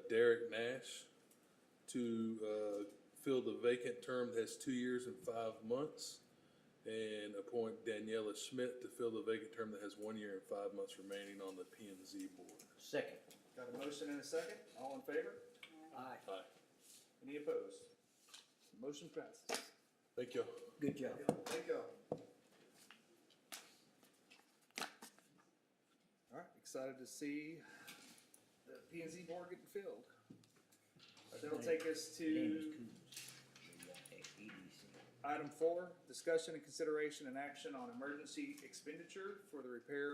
Derek Nash to fill the vacant term that has 2 years and 5 months, and appoint Daniela Schmidt to fill the vacant term that has 1 year and 5 months remaining on the P and Z board. Second. Got a motion and a second. All in favor? Aye. Aye. Any opposed? Motion passes. Thank you. Good job. Thank you. All right, excited to see the P and Z board getting filled. That'll take us to item 4, discussion and consideration and action on emergency expenditure for the repair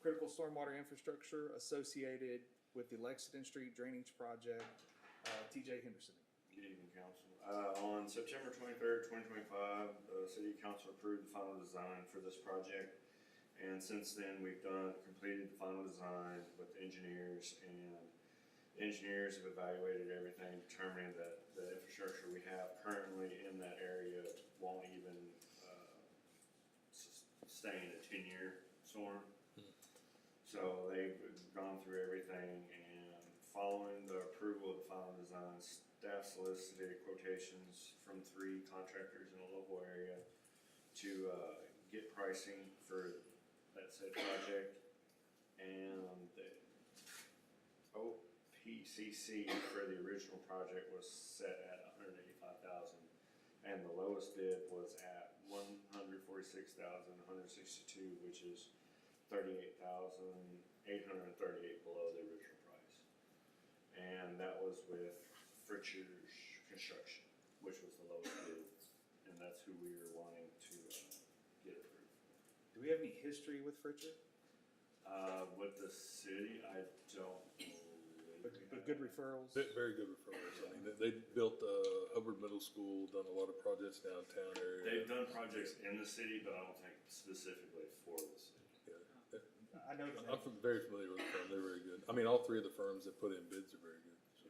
critical stormwater infrastructure associated with the Lexington Street Drainage Project. TJ Henderson. Good evening, council. On September 23rd, 2025, the city council approved the final design for this project. And since then, we've completed the final design with the engineers, and the engineers have evaluated everything, determining that the infrastructure we have currently in that area won't even sustain a 10-year storm. So they've gone through everything, and following the approval of the final design, staff solicited quotations from 3 contractors in the local area to get pricing for that said project. And the OPCC for the original project was set at $185,000, and the lowest bid was at $146,162, which is $38,838 below the original price. And that was with Fritcher's Construction, which was the lowest bid, and that's who we were wanting to get approved. Do we have any history with Fritcher? With the city, I don't believe. But good referrals? Very good referrals. I mean, they built Hubbard Middle School, done a lot of projects downtown area. They've done projects in the city, but I don't think specifically for the city. Yeah. I know the name. I'm very familiar with the firm. They're very good. I mean, all 3 of the firms that put in bids are very good. So.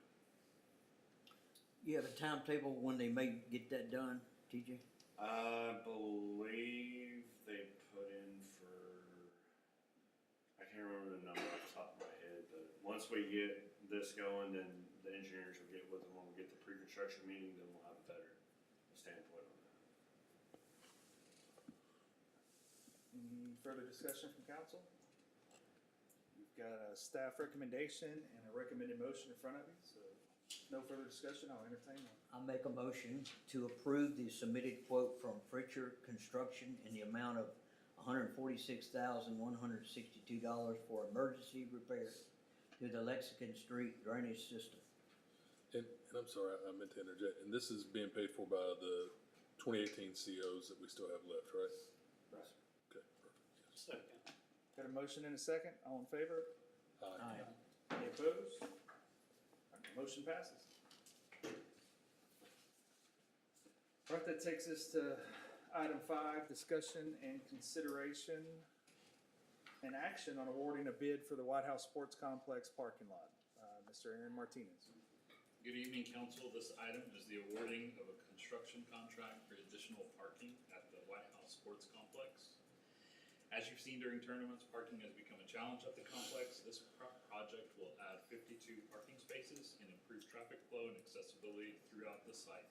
You have a timetable when they may get that done, TJ? I believe they put in for, I can't remember the number off the top of my head, but once we get this going, then the engineers will get with them. When we get the pre-construction meeting, then we'll have a better standpoint on that. Any further discussion from council? We've got a staff recommendation and a recommended motion in front of you, so no further discussion, I'll entertain one. I'll make a motion to approve the submitted quote from Fritcher Construction in the amount of $146,162 for emergency repairs to the Lexington Street drainage system. And I'm sorry, I meant to interject. And this is being paid for by the 2018 COs that we still have left, right? Right. Okay, perfect. Yes. Second. Got a motion and a second, all in favor? Aye. Any opposed? All right, motion passes. All right, that takes us to item 5, discussion and consideration and action on awarding a bid for the Whitehouse Sports Complex parking lot. Mr. Aaron Martinez. Good evening, council. This item is the awarding of a construction contract for additional parking at the Whitehouse Sports Complex. As you've seen during tournaments, parking has become a challenge at the complex. This project will add 52 parking spaces and improve traffic flow and accessibility throughout the site.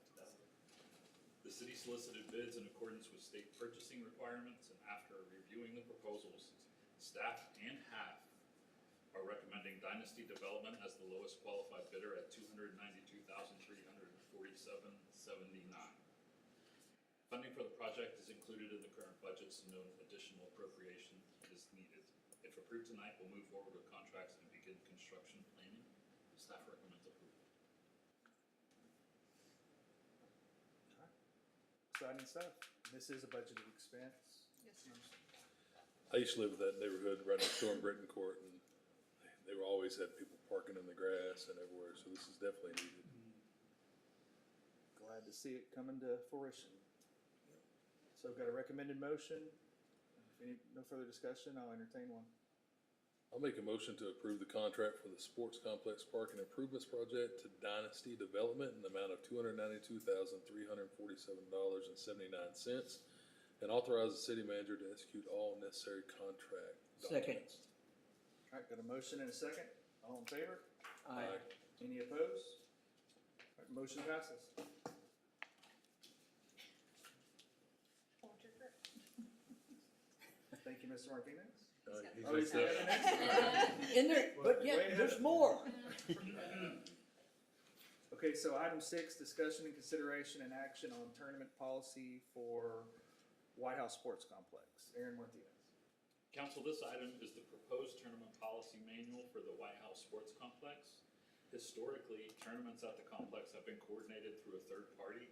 The city solicited bids in accordance with state purchasing requirements, and after reviewing the proposals, staff and HAF are recommending Dynasty Development as the lowest qualified bidder at $292,347.79. Funding for the project is included in the current budget, so no additional appropriation is needed. If approved tonight, we'll move forward with contracts and begin construction planning. Staff recommends approval. Exciting stuff. This is a budgeted expense. Yes, sir. I used to live in that neighborhood right next door in Brittencourt, and they were always had people parking in the grass and everywhere, so this is definitely needed. Glad to see it coming to fruition. So I've got a recommended motion. No further discussion, I'll entertain one. I'll make a motion to approve the contract for the Sports Complex Park and Improvements Project to Dynasty Development in the amount of $292,347.79, and authorize the city manager to execute all necessary contract Second. documents. All right, got a motion and a second. All in favor? Aye. Any opposed? All right, motion passes. Hold your grip. Thank you, Mr. Martinez. He's Oh, he's like got that. the next one. In there, but Way yeah, ahead there's of- more. Okay, so item 6, discussion and consideration and action on tournament policy for Whitehouse Sports Complex. Aaron Martinez. Council, this item is the proposed tournament policy manual for the Whitehouse Sports Complex. Historically, tournaments at the complex have been coordinated through a third party,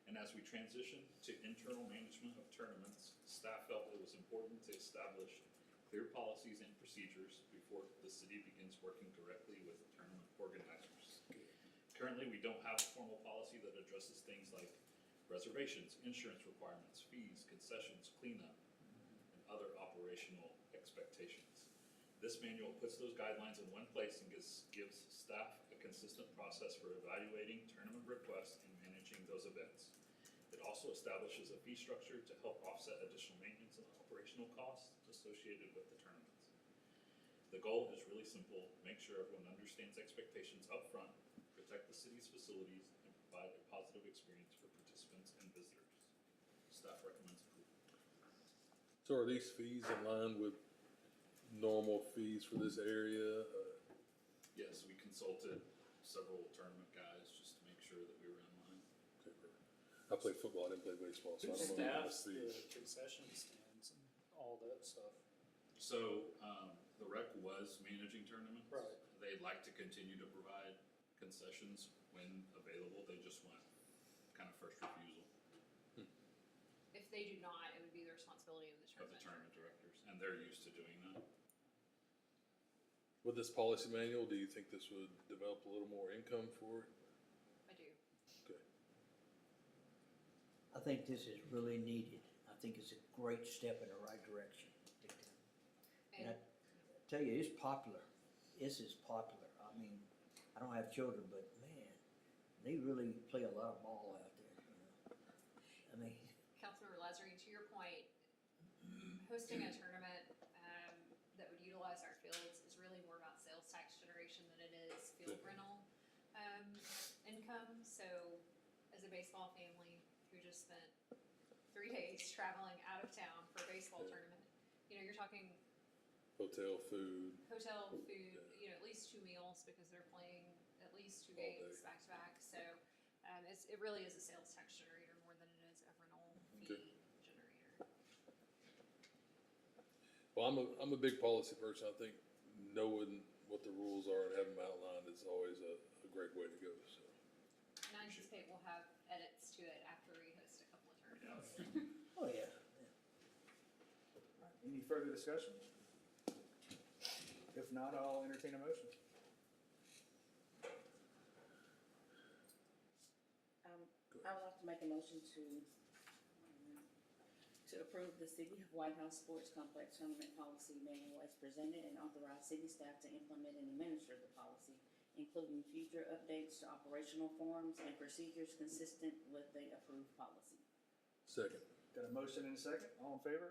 and as we transition to internal management of tournaments, staff felt it was important to establish clear clear policies and procedures before the city begins working directly with tournament organizers. Currently, we don't have a formal policy that addresses things like reservations, insurance requirements, fees, concessions, cleanup, and other operational expectations. This manual puts those guidelines in one place and gives staff a consistent process for evaluating tournament requests and managing those events. It also establishes a fee structure to help offset additional maintenance and operational costs associated with the tournaments. The goal is really simple: make sure everyone understands expectations up front, protect the city's facilities, and provide a positive experience for participants and visitors. Staff recommends approval. So are these fees in line with normal fees for this area? Yes, we consulted several tournament guys just to make sure that we were in line. I play football, I didn't play baseball, so I Who don't know. staffs the concession stands and all that stuff? So, the rec was managing tournaments. Right. They'd like to continue to provide concessions when available. They just want kind of first refusal If they do not, it would be the responsibility of the of the tournament. tournament directors, and they're used to doing that. With this policy manual, do you think this would develop a little more income for it? I do. Okay. I think this is really needed. I think it's a great step in the right direction. And I tell you, it's popular. This is popular. I mean, I don't have children, but man, they really play a lot of ball out there, you know. I mean, Councilmember Lazarine, to your point, hosting a tournament that would utilize our fields is really more about sales tax generation than it is field rental income. So as a baseball family who just spent 3 days traveling out of town for a baseball tournament, you know, you're talking Hotel, food. hotel, food, you know, at least 2 meals because they're playing at least 2 All games day. back to back. So it really is a sales tax generator more than it is a rental Okay. fee generator. Well, I'm a big policy person. I think knowing what the rules are and having them outlined is always a great way to go, so. And I anticipate we'll have edits to it after we host a couple of tournaments. oh yeah. Any further discussion? If not, I'll entertain a motion. I would like to make a motion to approve the City of Whitehouse Sports Complex Tournament Policy Manual as presented and authorize city staff to implement and administer the policy, including future updates to operational forms and procedures consistent with the approved policy. Second. Got a motion and a second. All in favor?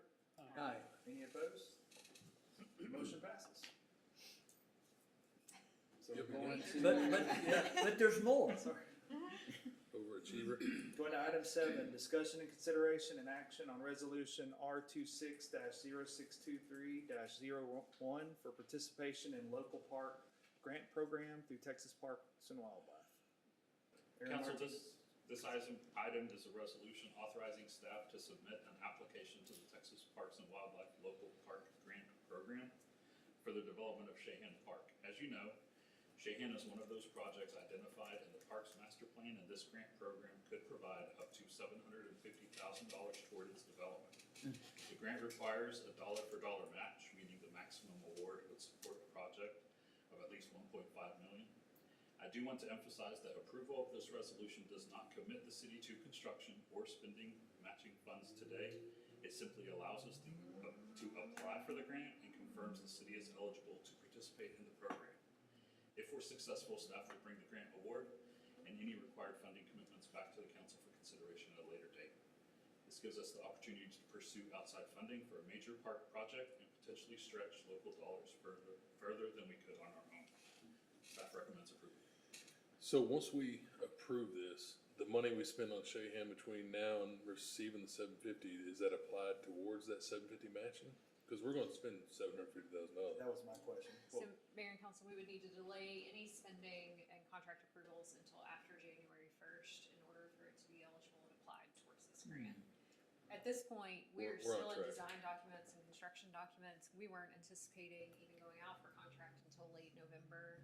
Aye. Any opposed? Motion passes. So Yep, we're going to. But there's more. Sorry. Overachiever. Going to item 7, discussion and consideration and action on resolution R26-0623-01 for participation in local park grant program through Texas Parks and Wildlife. Aaron Council, Martins. this item is a resolution authorizing staff to submit an application to the Texas Parks and Wildlife Local Park Grant Program for the development of Shahan Park. As you know, Shahan is one of those projects identified in the Parks Master Plan, and this grant program could provide up to $750,000 toward its development. The grant requires a dollar-for-dollar match, meaning the maximum award would support a project of at least $1.5 million. I do want to emphasize that approval of this resolution does not commit the city to construction or spending matching funds today. It simply allows us to apply for the grant and confirms the city is eligible to participate in the program. If we're successful, staff will bring the grant award and any required funding commitments back to the council for consideration at a later date. This gives us the opportunity to pursue outside funding for a major park project and potentially stretch local dollars further than we could on our own. Staff recommends approval. So once we approve this, the money we spend on Shahan between now and receiving the $750, is that applied towards that $750 matching? Because we're going to spend $750,000. That was my question. So, Mayor and Council, we would need to delay any spending and contract approvals until after January 1st in order for it to be eligible and applied towards this grant. At this point, we're We're on still in track. design documents and construction documents. We weren't anticipating even going out for contract until late November.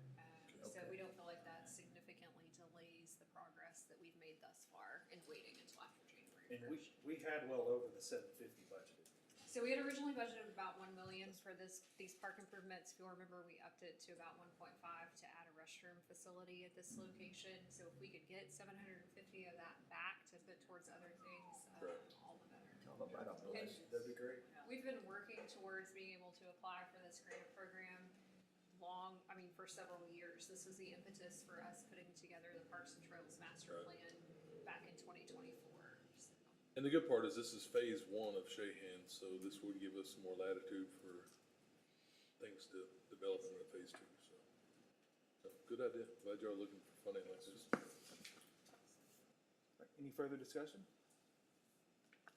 So we don't feel like that significantly delays the progress that we've made thus far in waiting until after January And 1st. we had well over the 750 budgeted. So we had originally budgeted about 1 million for these park improvements. If you'll remember, we upped it to about 1.5 to add a restroom facility at this location. So if we could get 750 of that back to put towards other things, Right. all the better. Talk about a blessing. That'd be great. We've been working towards being able to apply for this grant program for several years. This was the impetus for us putting together the Parks and Trails Master Right. Plan back in 2024. So. And the good part is this is phase one of Shahan, so this would give us some more latitude for things to develop in phase two, so. Good idea. Glad y'all are looking for funding like this. Any further discussion?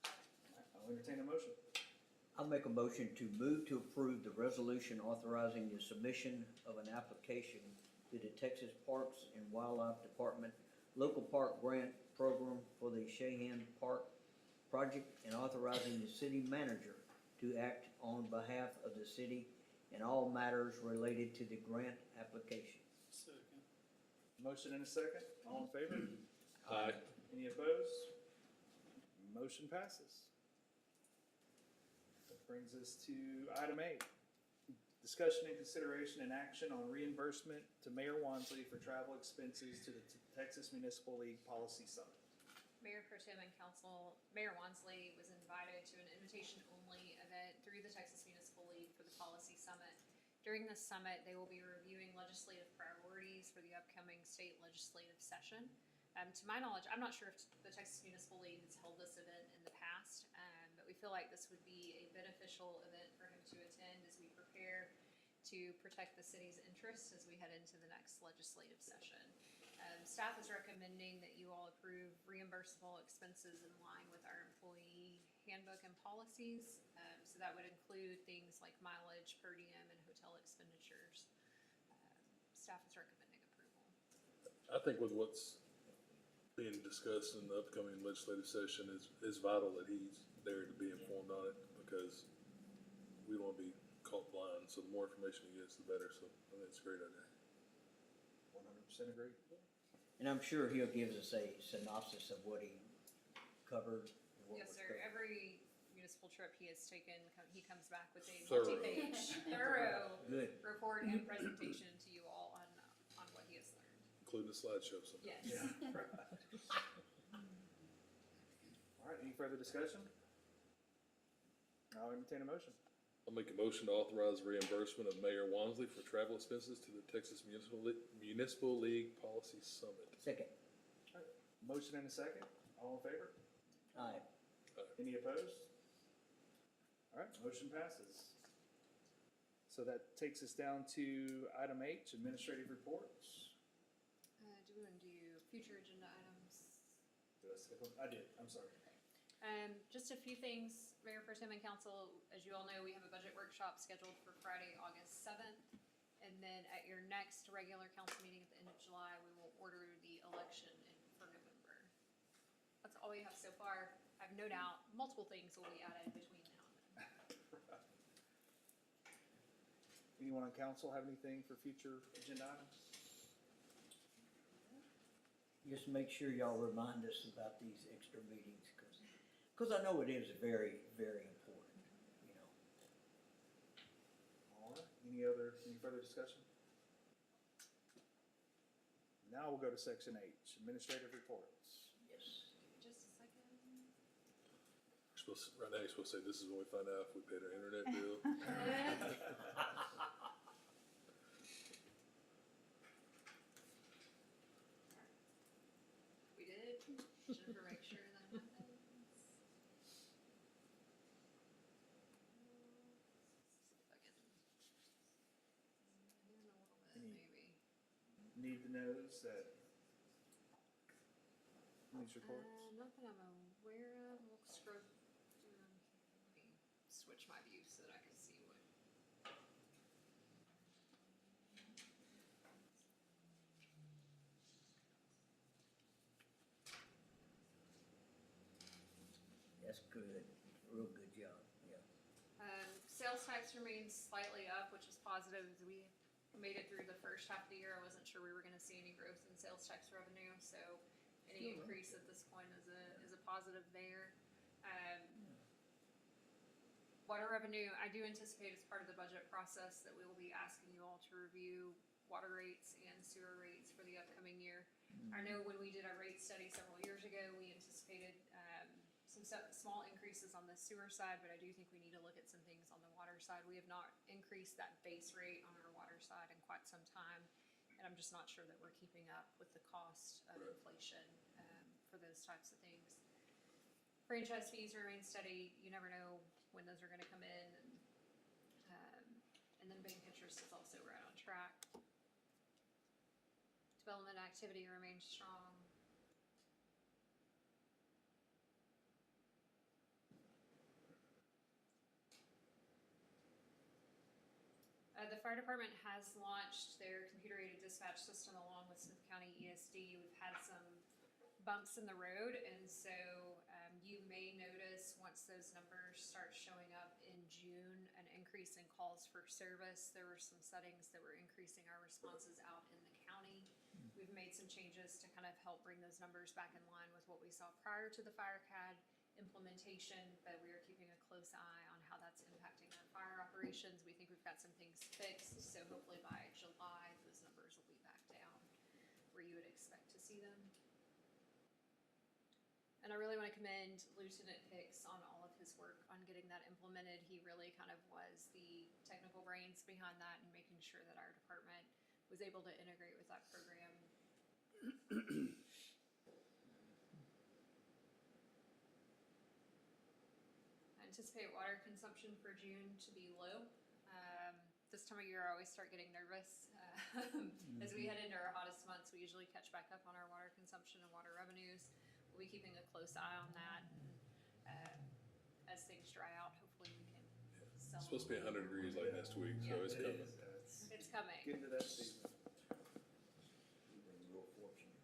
I'll entertain a motion. I'll make a motion to move to approve the resolution authorizing the submission of an application to the Texas Parks and Wildlife Department Local Park Grant Program for the Shahan Park project and authorizing the city manager to act on behalf of the city in all matters related to the grant application. Second. Motion and a second. All in favor? Aye. Any opposed? Motion passes. That brings us to item 8. Discussion and consideration and action on reimbursement to Mayor Wansley for travel expenses to the Texas Municipal League Policy Summit. Mayor Pro Tem and Council, Mayor Wansley was invited to an invitation-only event through the Texas Municipal League for the Policy Summit. During this summit, they will be reviewing legislative priorities for the upcoming state legislative session. To my knowledge, I'm not sure if the Texas Municipal League has held this event in the past, but we feel like this would be a beneficial event for him to attend as we prepare to protect the city's interests as we head into the next legislative session. Staff is recommending that you all approve reimbursable expenses in line with our employee handbook and policies. So that would include things like mileage, per diem, and hotel expenditures. Staff is recommending approval. I think with what's being discussed in the upcoming legislative session is vital that he's there to be informed on it, because we don't want to be caught blind, so the more information he gets, the better, so I think it's a great idea. 100% agree. And I'm sure he'll give us a synopsis of what he covered. and what Yes, was sir. covered. Every municipal trip he has taken, he comes back with a Thorough. multi-page, thorough Good. report and presentation to you all on what he has learned. Including the slideshow sometimes. Yes. All right, any further discussion? I'll entertain a motion. I'll make a motion to authorize reimbursement of Mayor Wansley for travel expenses to the Texas Municipal League Policy Summit. Second. Motion and a second. All in favor? Aye. Any opposed? All right, motion passes. So that takes us down to item H, administrative reports. Do we want to do future agenda items? Did I skip them? I did, I'm sorry. Just a few things, Mayor Pro Tem and Council, as you all know, we have a budget workshop scheduled for Friday, August 7th. And then at your next regular council meeting at the end of July, we will order the election for November. That's all we have so far. I have no doubt multiple things will be added between now and then. Anyone on council have anything for future agenda items? Just make sure y'all remind us about these extra meetings, because I know it is very, very important, you know. All right, any further discussion? Now we'll go to section H, administrative reports. Yes. Just a second. Right now, you're supposed to say, this is when we find out if we paid our internet bill. We did, just to make sure that happens. In a little bit, maybe. Need to knows that these reports. Not that I'm aware of. We'll scroll through them. Let me switch my view so that I can see what. That's good. Real good job, yeah. Sales tax remains slightly up, which is positive. As we made it through the first half of the year, I wasn't sure we were going to see any growth in sales tax revenue, so any increase at this point is a positive there. water revenue, I do anticipate as part of the budget process that we will be asking you all to review water rates and sewer rates for the upcoming year. I know when we did our rate study several years ago, we anticipated some small increases on the sewer side, but I do think we need to look at some things on the water side. We have not increased that base rate on our water side in quite some time, and I'm just not sure that we're keeping up with the cost of inflation for those types of things. Franchise fees remain steady. You never know when those are gonna come in. And then bank interest is also right on track. Development activity remains strong. The fire department has launched their computer-aided dispatch system along with Smith County ESD. We've had some bumps in the road, and so you may notice once those numbers start showing up in June, an increase in calls for service. There were some settings that were increasing our responses out in the county. We've made some changes to kind of help bring those numbers back in line with what we saw prior to the FireCAD implementation, but we are keeping a close eye on how that's impacting our fire operations. We think we've got some things fixed, so hopefully by July, those numbers will be back down where you would expect to see them. And I really want to commend Lieutenant Hicks on all of his work on getting that implemented. He really kind of was the technical brains behind that and making sure that our department was able to integrate with that program. I anticipate water consumption for June to be low. This time of year, I always start getting nervous. As we head into our hottest months, we usually catch back up on our water consumption and water revenues. We'll be keeping a close eye on that. And, as things dry out, hopefully we can sell. It's supposed to be 100 degrees like next week, so it's coming. It's coming. Get into that season. You've been real fortunate.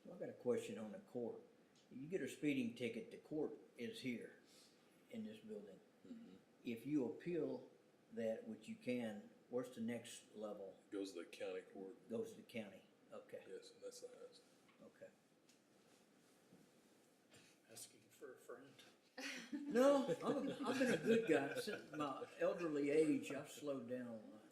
So I got a question on the court. You get a speeding ticket, the court is here in this building. If you appeal that, which you can, where's the next level? Goes to the county court. Goes to the county, okay, Yes, and that's the highest. okay. Asking for a friend. No, I've been a good guy. Since my elderly age, I've slowed down a lot.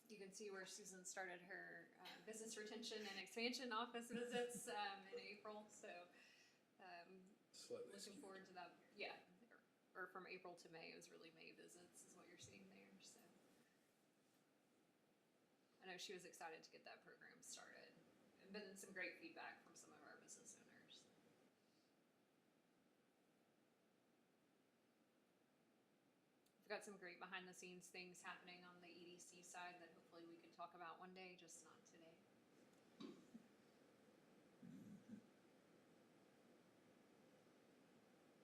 You can see where Susan started her business retention and expansion office visits in April. So Slightly looking skewed. forward to that. Yeah, or from April to May, it was really May visits is what you're seeing there. So I know she was excited to get that program started. And been some great feedback from some of our business owners. We've got some great behind the scenes things happening on the EDC side that hopefully we can talk about one day, just not today.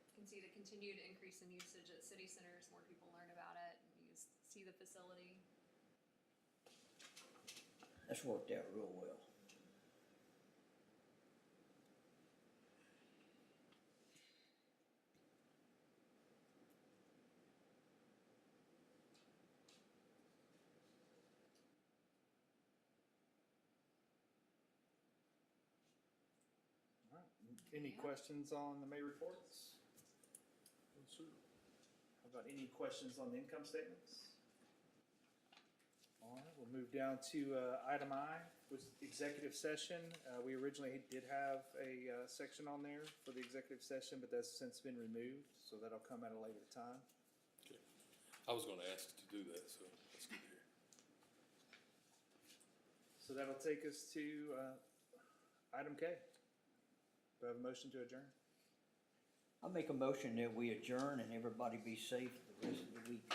You can see the continued increase in usage at city centers. More people learn about it and see the facility. That's worked out real well. All right. Any Yeah. questions on the May reports? How about any questions on the income statements? All right, we'll move down to item I, was executive session. We originally did have a section on there for the executive session, but that's since been removed, so that'll come at a later time. Okay. I was gonna ask to do that, so that's good to hear. So that'll take us to item K. Do I have a motion to adjourn? I'll make a motion that we adjourn and everybody be safe the rest of the week.